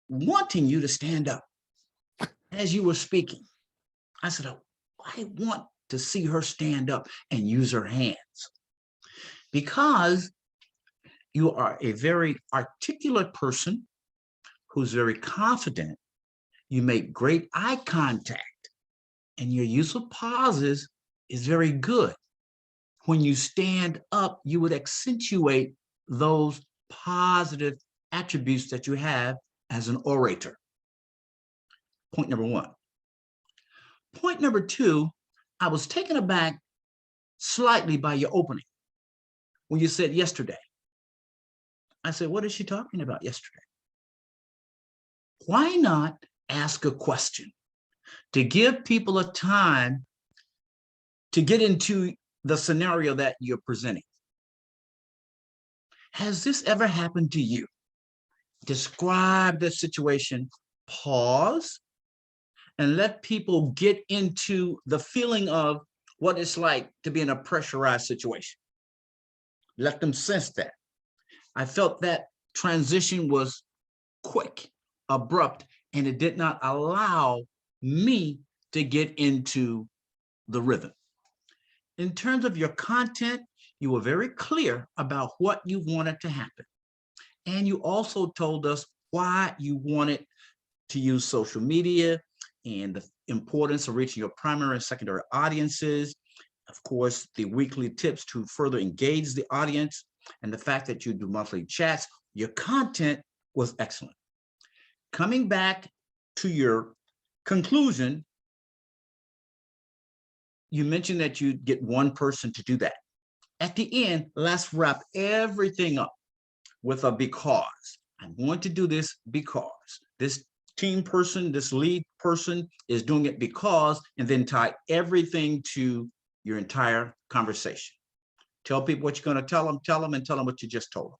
wanting you to stand up as you were speaking. I said, oh, I want to see her stand up and use her hands because you are a very articulate person who's very confident. You make great eye contact and your use of pauses is very good. When you stand up, you would accentuate those positive attributes that you have as an orator. Point number one. Point number two, I was taken aback slightly by your opening. when you said yesterday. I said, what is she talking about yesterday? Why not ask a question to give people a time to get into the scenario that you're presenting? Has this ever happened to you? Describe the situation, pause, and let people get into the feeling of what it's like to be in a pressurized situation. Let them sense that. I felt that transition was quick, abrupt, and it did not allow me to get into the rhythm. In terms of your content, you were very clear about what you wanted to happen. And you also told us why you wanted to use social media and the importance of reaching your primary and secondary audiences. Of course, the weekly tips to further engage the audience and the fact that you do monthly chats. Your content was excellent. Coming back to your conclusion, you mentioned that you get one person to do that. At the end, let's wrap everything up with a because. I'm going to do this because this team person, this lead person is doing it because, and then tie everything to your entire conversation. Tell people what you're going to tell them, and tell them what you just told them.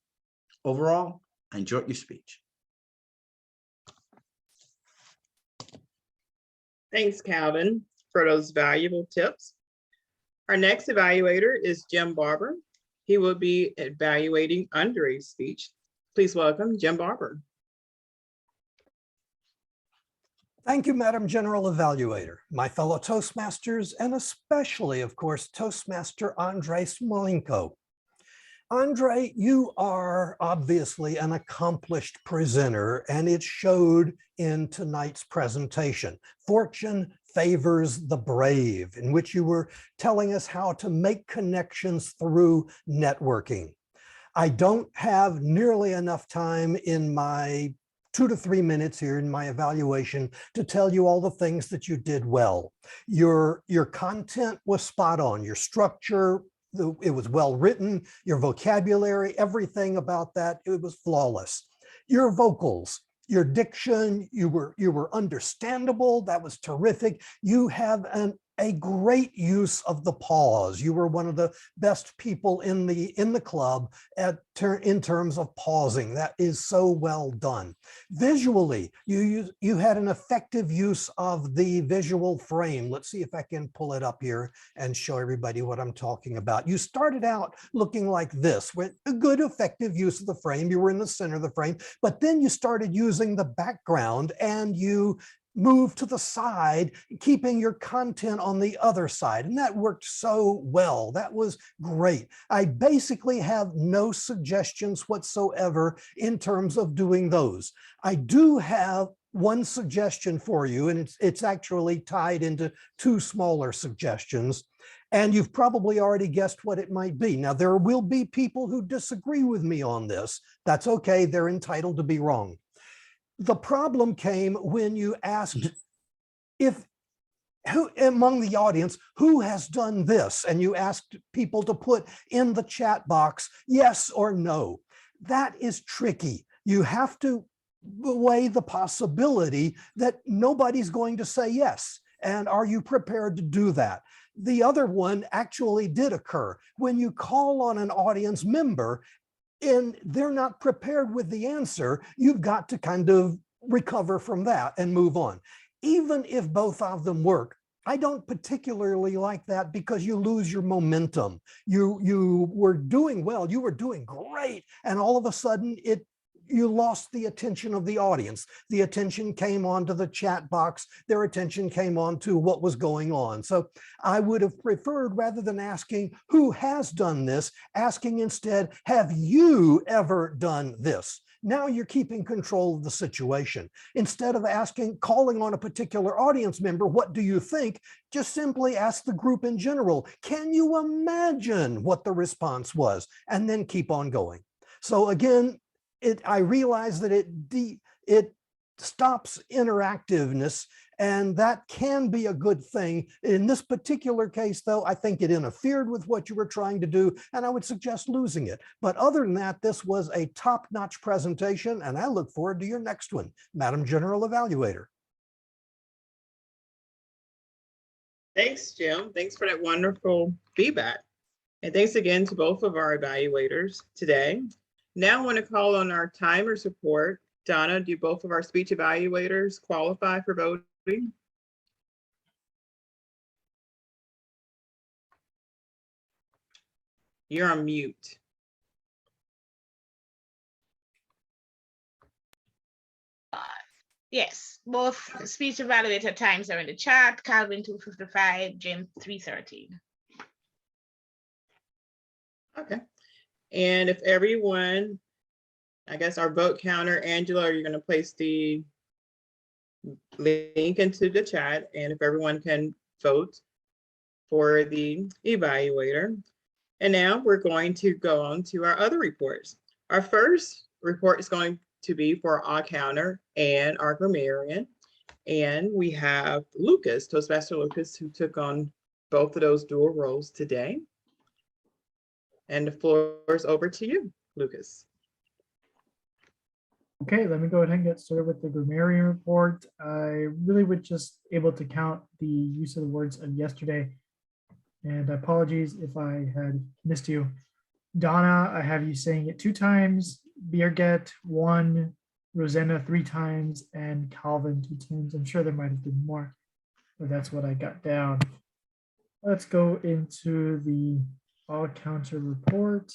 Overall, I enjoyed your speech. Thanks, Calvin, for those valuable tips. Our next evaluator is Jim Barber. He will be evaluating Andriy's speech. Please welcome Jim Barber. Thank you, Madam General Evaluator, my fellow Toastmasters, and especially, of course, Toastmaster Andriy Smolenko. Andriy, you are obviously an accomplished presenter, and it showed in tonight's presentation. Fortune favors the brave, in which you were telling us how to make connections through networking. I don't have nearly enough time in my 2 to 3 minutes here in my evaluation to tell you all the things that you did well. Your content was spot on, your structure, it was well written, your vocabulary, everything about that, it was flawless. Your vocals, your diction, you were understandable, that was terrific. You have a great use of the pause. You were one of the best people in the club in terms of pausing. That is so well done. Visually, you had an effective use of the visual frame. Let's see if I can pull it up here and show everybody what I'm talking about. You started out looking like this with a good effective use of the frame. You were in the center of the frame, but then you started using the background and you move to the side, keeping your content on the other side. And that worked so well. That was great. I basically have no suggestions whatsoever in terms of doing those. I do have one suggestion for you, and it's actually tied into 2 smaller suggestions. And you've probably already guessed what it might be. Now, there will be people who disagree with me on this. That's okay. They're entitled to be wrong. The problem came when you asked who among the audience, who has done this? And you asked people to put in the chat box, yes or no. That is tricky. You have to weigh the possibility that nobody's going to say yes. And are you prepared to do that? The other one actually did occur. When you call on an audience member and they're not prepared with the answer, you've got to kind of recover from that and move on. Even if both of them work, I don't particularly like that because you lose your momentum. You were doing well, you were doing great, and all of a sudden you lost the attention of the audience. The attention came onto the chat box. Their attention came on to what was going on. So I would have preferred, rather than asking who has done this, asking instead, have you ever done this? Now you're keeping control of the situation. Instead of calling on a particular audience member, what do you think? Just simply ask the group in general, can you imagine what the response was? And then keep on going. So again, I realize that it stops interactiveness, and that can be a good thing. In this particular case, though, I think it interfered with what you were trying to do, and I would suggest losing it. But other than that, this was a top-notch presentation, and I look forward to your next one, Madam General Evaluator. Thanks, Jim. Thanks for that wonderful feedback. And thanks again to both of our evaluators today. Now I want to call on our timer support. Donna, do both of our speech evaluators qualify for voting? You're on mute. Yes, both speech evaluator times are in the chat. Calvin 2:55, Jim 3:13. Okay. And if everyone, I guess our vote counter, Angela, are you going to place the link into the chat? And if everyone can vote for the evaluator. And now we're going to go on to our other reports. Our first report is going to be for our counter and our grammarian. And we have Lucas, Toastmaster Lucas, who took on both of those dual roles today. And the floor is over to you, Lucas. Okay, let me go ahead and get started with the grammarian report. I really was just able to count the use of the words of yesterday. And apologies if I had missed you. Donna, I have you saying it 2 times, Birgit 1, Rosena 3 times, and Calvin 2 times. I'm sure there might have been more, but that's what I got down. Let's go into the all counter report.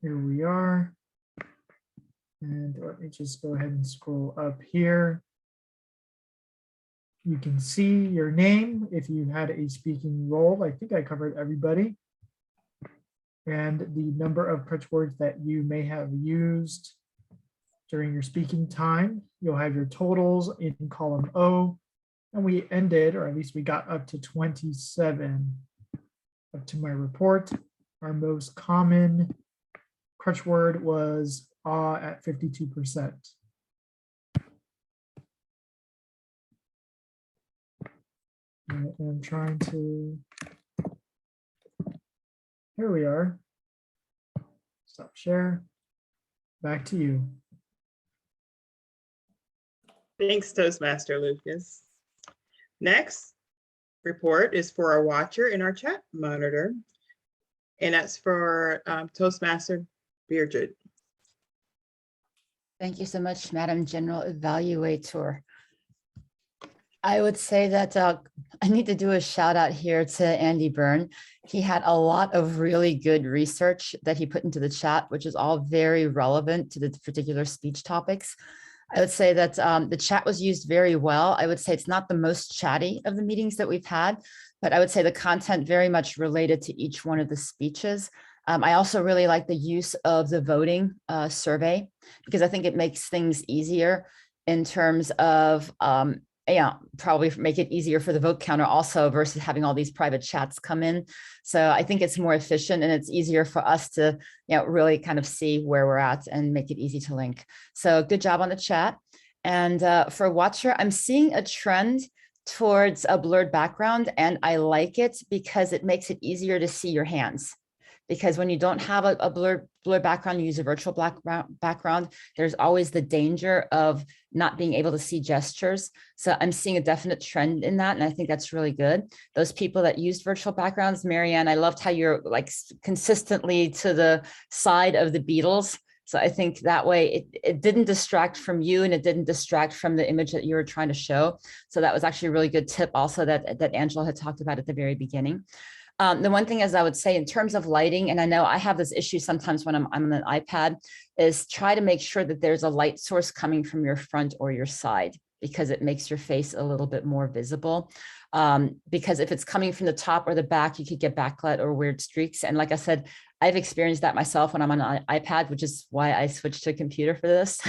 Here we are. And let me just go ahead and scroll up here. You can see your name if you had a speaking role. I think I covered everybody. And the number of crutch words that you may have used during your speaking time. You'll have your totals in column O. And we ended, or at least we got up to 27 up to my report. Our most common crutch word was at 52%. And I'm trying to, here we are. Stop share. Back to you. Thanks, Toastmaster Lucas. Next report is for our watcher in our chat monitor. And that's for Toastmaster Beardred. Thank you so much, Madam General Evaluator. I would say that I need to do a shout out here to Andy Byrne. He had a lot of really good research that he put into the chat, which is all very relevant to the particular speech topics. I would say that the chat was used very well. I would say it's not the most chatty of the meetings that we've had, but I would say the content very much related to each one of the speeches. I also really like the use of the voting survey, because I think it makes things easier in terms of, probably make it easier for the vote counter also versus having all these private chats come in. So I think it's more efficient and it's easier for us to, really kind of see where we're at and make it easy to link. So good job on the chat. And for watcher, I'm seeing a trend towards a blurred background, and I like it because it makes it easier to see your hands. Because when you don't have a blurred background, you use a virtual background, there's always the danger of not being able to see gestures. So I'm seeing a definite trend in that, and I think that's really good. Those people that used virtual backgrounds, Marianne, I loved how you're like consistently to the side of the Beatles. So I think that way it didn't distract from you, and it didn't distract from the image that you were trying to show. So that was actually a really good tip also that Angela had talked about at the very beginning. The one thing is I would say in terms of lighting, and I know I have this issue sometimes when I'm on an iPad, is try to make sure that there's a light source coming from your front or your side, because it makes your face a little bit more visible. Because if it's coming from the top or the back, you could get backlight or weird streaks. And like I said, I've experienced that myself when I'm on an iPad, which is why I switched to a computer for this.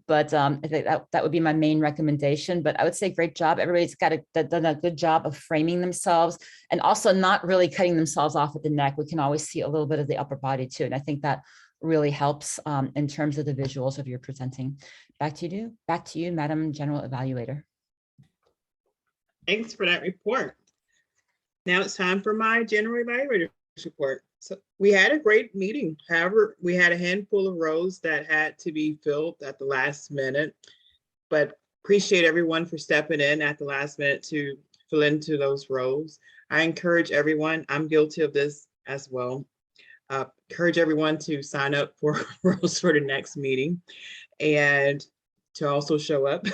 But I think that would be my main recommendation. But I would say great job. Everybody's done a good job of framing themselves and also not really cutting themselves off at the neck. We can always see a little bit of the upper body too. And I think that really helps in terms of the visuals of your presenting. Back to you, Madam General Evaluator. Thanks for that report. Now it's time for my general evaluator report. So we had a great meeting. However, we had a handful of roles that had to be filled at the last minute, but appreciate everyone for stepping in at the last minute to fill into those roles. I encourage everyone, I'm guilty of this as well. Encourage everyone to sign up for roles for the next meeting and to also show up.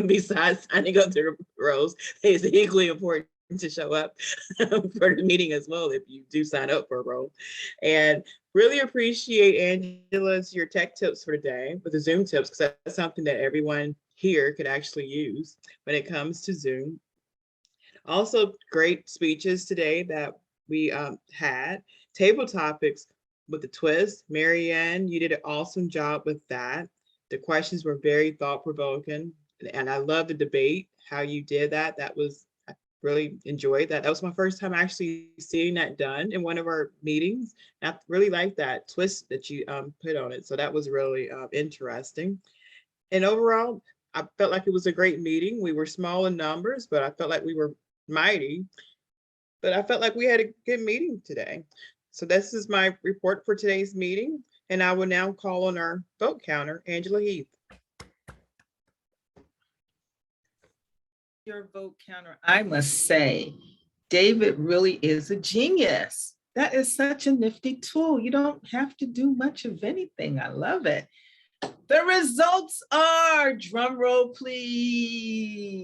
Besides signing up to the roles, it's equally important to show up for the meeting as well if you do sign up for a role. And really appreciate Angela's your tech tips for today with the Zoom tips, because that's something that everyone here could actually use when it comes to Zoom. Also, great speeches today that we had. Table topics with the twist. Marianne, you did an awesome job with that. The questions were very thought-provoking, and I love the debate, how you did that. That was, I really enjoyed that. That was my first time actually seeing that done in one of our meetings. And I really liked that twist that you put on it. So that was really interesting. And overall, I felt like it was a great meeting. We were small in numbers, but I felt like we were mighty. But I felt like we had a good meeting today. So this is my report for today's meeting. And I will now call on our vote counter, Angela Heath. Your vote counter, I must say, David really is a genius. That is such a nifty tool. You don't have to do much of anything. I love it. The results are, drum roll please.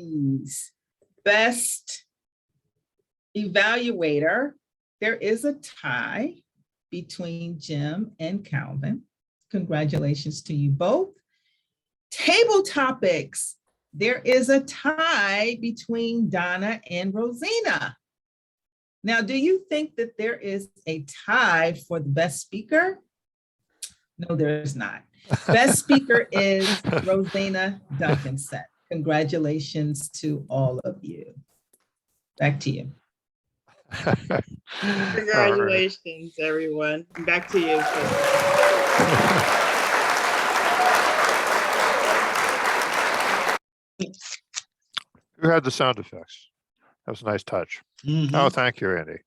Best evaluator, there is a tie between Jim and Calvin. Congratulations to you both. Table topics, there is a tie between Donna and Rosena. Now, do you think that there is a tie for the best speaker? No, there's not. Best speaker is Rosena Duncanson. Congratulations to all of you. Back to you. Congratulations, everyone. Back to you. Who had the sound effects? That was a nice touch. Oh, thank you, Andy.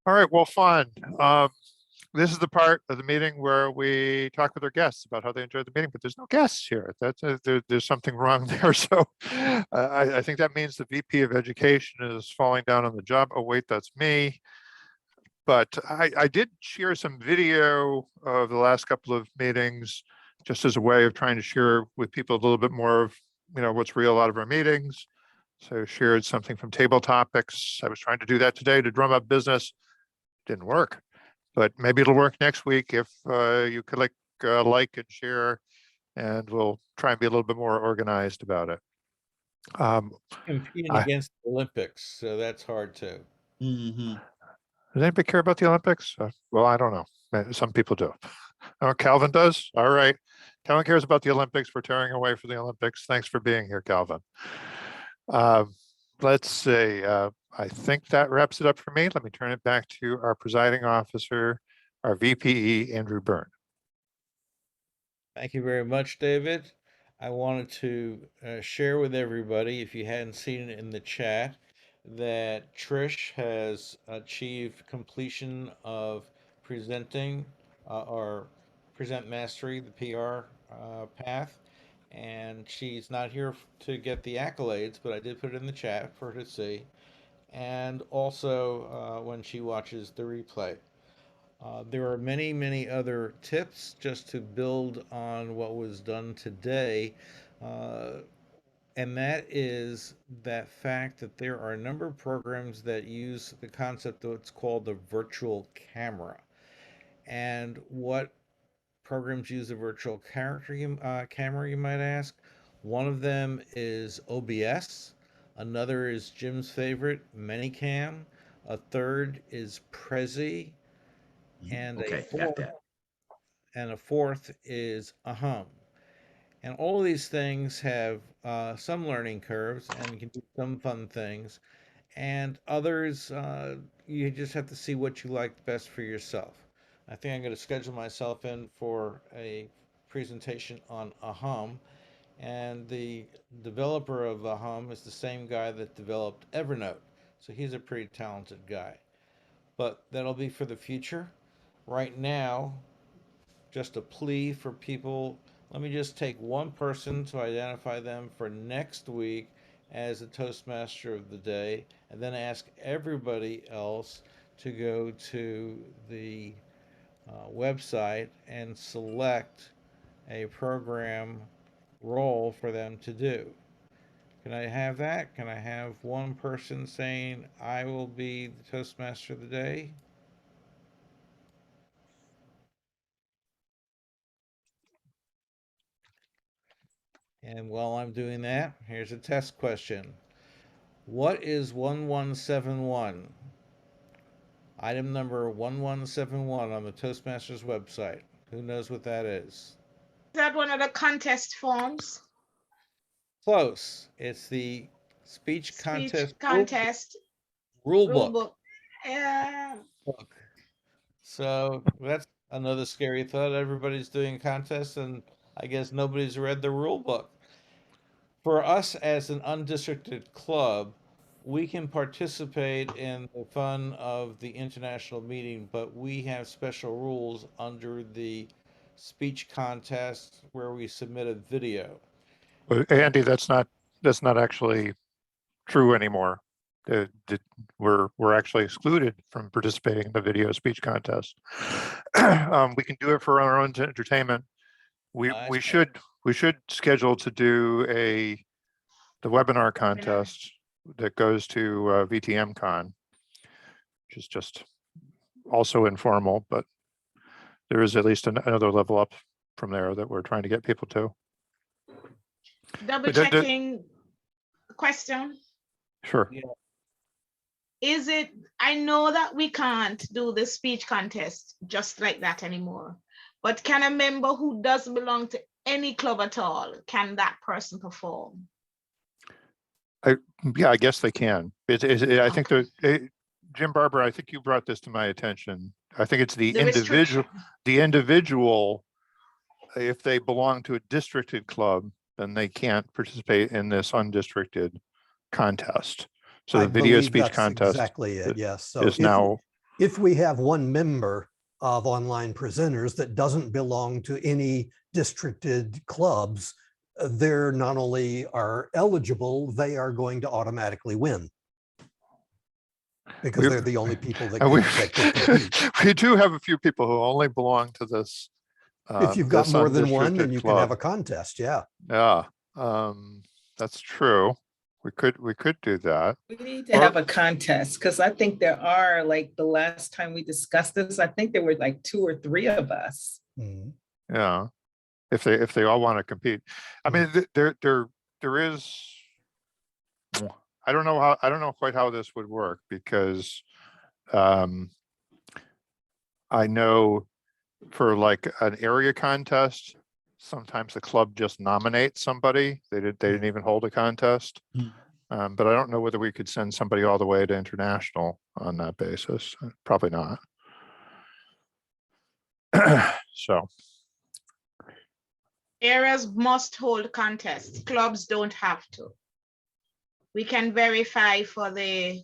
All right, well, fun. This is the part of the meeting where we talk with our guests about how they enjoyed the meeting, but there's no guests here. There's something wrong there. So I think that means the VP of Education is falling down on the job. Oh, wait, that's me. But I did share some video of the last couple of meetings, just as a way of trying to share with people a little bit more of, what's real out of our meetings. So shared something from table topics. I was trying to do that today to drum up business. Didn't work, but maybe it'll work next week if you could like and share, and we'll try and be a little bit more organized about it. Competing against the Olympics, so that's hard too. Does anybody care about the Olympics? Well, I don't know. Some people do. Oh, Calvin does? All right. Calvin cares about the Olympics. We're tearing away for the Olympics. Thanks for being here, Calvin. Let's see. I think that wraps it up for me. Let me turn it back to our presiding officer, our VPE, Andrew Byrne. Thank you very much, David. I wanted to share with everybody, if you hadn't seen it in the chat, that Trish has achieved completion of presenting or present mastery, the PR path. And she's not here to get the accolades, but I did put it in the chat for her to see. And also when she watches the replay. There are many, many other tips just to build on what was done today. And that is that fact that there are a number of programs that use the concept of what's called the virtual camera. And what programs use a virtual camera, you might ask? One of them is OBS. Another is Jim's favorite, Manycam. A third is Prezi. And a fourth is Ahum. And all of these things have some learning curves and you can do some fun things. And others, you just have to see what you like best for yourself. I think I'm going to schedule myself in for a presentation on Aham. And the developer of Aham is the same guy that developed Evernote. So he's a pretty talented guy. But that'll be for the future. Right now, just a plea for people. Let me just take one person to identify them for next week as a Toastmaster of the day, and then ask everybody else to go to the website and select a program role for them to do. Can I have that? Can I have one person saying, I will be the Toastmaster of the day? And while I'm doing that, here's a test question. What is 1171? Item number 1171 on the Toastmasters website. Who knows what that is? Is that one of the contest forms? Close. It's the speech Speech contest contest rule rule book. book. Yeah. So that's another scary thought. Everybody's doing contests, and I guess nobody's read the rule book. For us as an undistricted club, we can participate in the fun of the international meeting, but we have special rules under the speech contest where we submit a video. But Andy, that's not actually true anymore. We're actually excluded from participating in the video speech contest. We can do it for our own entertainment. We should schedule to do the webinar contest that goes to VTM Con, which is just also informal, but there is at least another level up from there that we're trying to get people to. Double checking question. Sure. Yeah. Is it, I know that we can't do the speech contest just like that anymore, but can a member who doesn't belong to any club at all, can that person perform? Yeah, I guess they can. I think Jim Barber, I think you brought this to my attention. I think it's the individual, if they belong to a districted club, then they can't participate in this undistricted contest. So the video speech contest exactly it. Yes. So is now, if we have one member of online presenters that doesn't belong to any districted clubs, they're not only are eligible, they are going to automatically win because they're the only people that can we do have a few people who only belong to this. If you've got more than one, then you club. can have a contest. Yeah. Yeah, that's true. We could do that. We need to have a contest because I think there are, like the last time we discussed this, I think there were like 2 or 3 of us. Yeah, if they all want to compete. I mean, there is. I don't know quite how this would work because I know for like an area contest, sometimes the club just nominates somebody. They didn't even hold a contest. But I don't know whether we could send somebody all the way to international on that basis. Probably not. So. Areas must hold contests. Clubs don't have to. We can verify for the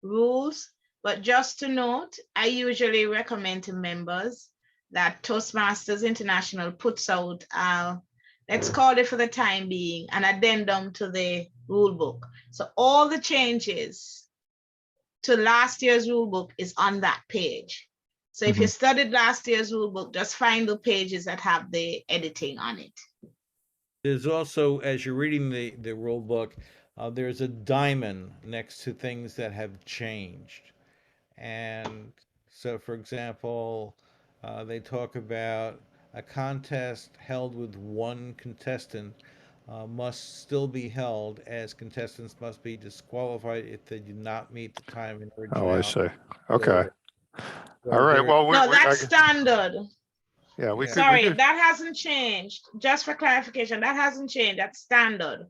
rules, but just to note, I usually recommend to members that Toastmasters International puts out, let's call it for the time being, an addendum to the rule book. So all the changes to last year's rule book is on that page. So if you studied last year's rule book, just find the pages that have the editing on it. There's also, as you're reading the rule book, there's a diamond next to things that have changed. And so, for example, they talk about a contest held with one contestant must still be held, as contestants must be disqualified if they do not meet the time and originality. Oh, I see. Okay. So all right. Well, no, that's standard. Yeah, That hasn't changed. Just for clarification, that hasn't changed. That's standard.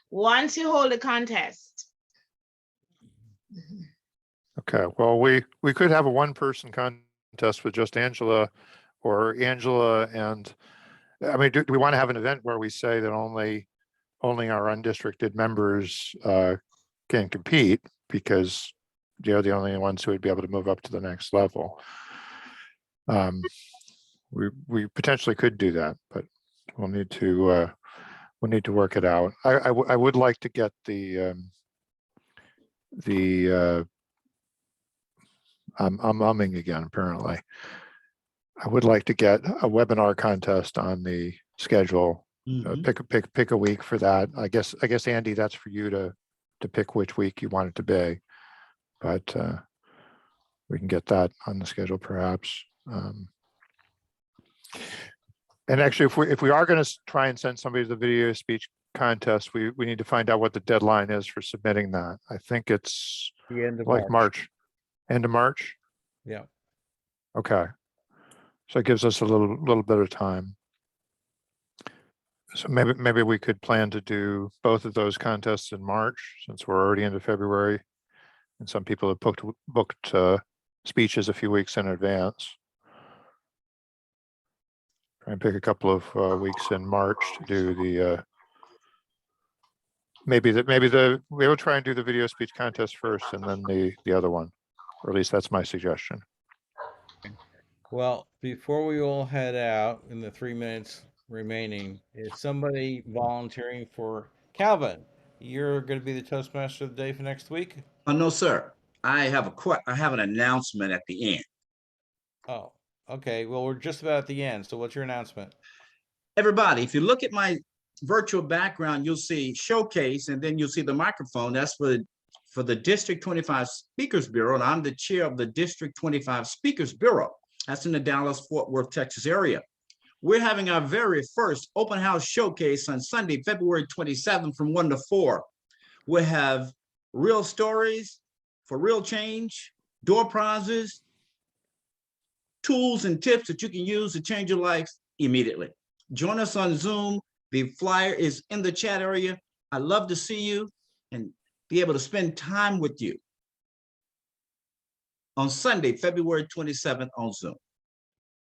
Once you hold a contest. Okay. Well, we could have a one-person contest contest with just Angela or Angela and, I mean, do we want to have an event where we say that only our undistricted members can compete because they're the only ones who would be able to move up to the next level? We potentially could do that, but we'll need to work it out. I would like to get I'm umming again, apparently. I would like to get a webinar contest on the schedule. Pick a week for that. I guess Andy, that's for you to pick which week you want it to be, but we can get that on the schedule perhaps. And actually, if we are going to try and send somebody to the video speech contest, we need to find out what the deadline is for submitting that. I think it's The end of like March. End of March. Yeah. Okay. So it gives us a little bit of time. So maybe we could plan to do both of those contests in March, since we're already into February, and some people have booked speeches a few weeks in advance. Try and pick a couple of weeks in March to do the maybe we will try and do the video speech contest first, and then the other one, or at least that's my suggestion. Well, before we all head out in the 3 minutes remaining, is somebody volunteering for Calvin? You're going to be the Toastmaster of the day for next week? No, sir. I have an announcement at the end. Oh, okay. Well, we're just about at the end. So what's your announcement? Everybody, if you look at my virtual background, you'll see showcase, and then you'll see the microphone. That's for the District 25 Speakers Bureau, and I'm the chair of the District 25 Speakers Bureau. That's in the Dallas-Fort Worth, Texas area. We're having our very first open house showcase on Sunday, February 27th from 1 to 4. We'll have real stories for real change, door prizes, tools and tips that you can use to change your life immediately. Join us on Zoom. The flyer is in the chat area. I'd love to see you and be able to spend time with you on Sunday, February 27th on Zoom.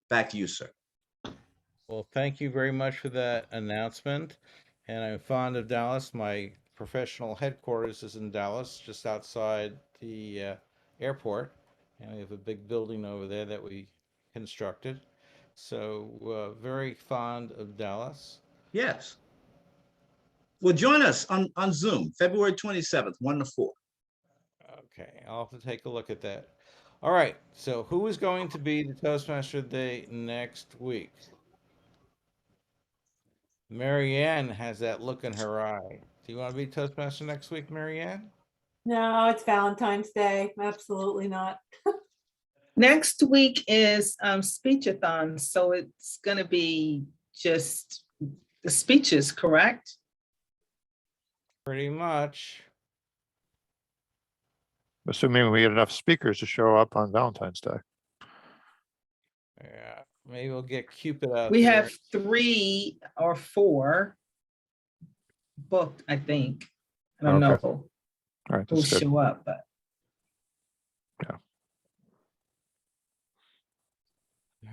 Back to you, sir. Well, thank you very much for that announcement. And I'm fond of Dallas. My professional headquarters is in Dallas, just outside the airport. And we have a big building over there that we constructed. So very fond of Dallas. Yes. Well, join us on Zoom, February 27th, 1 to 4. Okay, I'll have to take a look at that. All right, so who is going to be the Toastmaster of the day next week? Marianne has that look in her eye. Do you want to be Toastmaster next week, Marianne? No, it's Valentine's Day. Absolutely not. Next week is speechathon, so it's going to be just the speeches, correct? Pretty much. Assuming we get enough speakers to show up on Valentine's Day. Yeah, maybe we'll get Cupid out We there. have 3 or 4 booked, I think. I don't Okay. know All right, who'll that's good. show up, but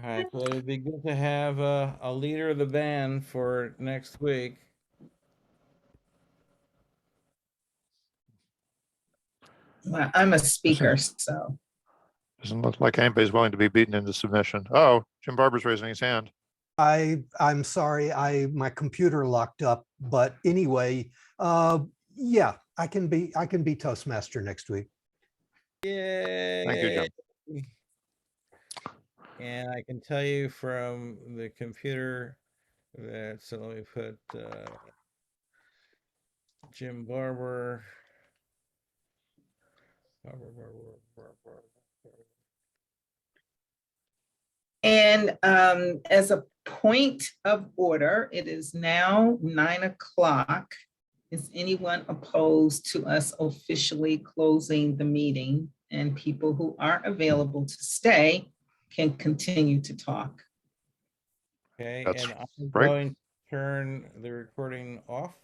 All right, but it'd be good to have a leader of the band for next week. well, I'm a speaker, so. Doesn't look like anybody's willing to be beaten into submission. Oh, Jim Barber's raising his hand. I'm sorry, my computer locked up, but anyway, yeah, I can be Toastmaster next week. Yay! Thank you, Jim. And I can tell you from the computer that, so let me put Jim Barber. And as a point of order, it is now 9 o'clock. Is anyone opposed to us officially closing the meeting? And people who aren't available to stay can continue to talk. Okay, That's and I'm right. going to turn the recording off.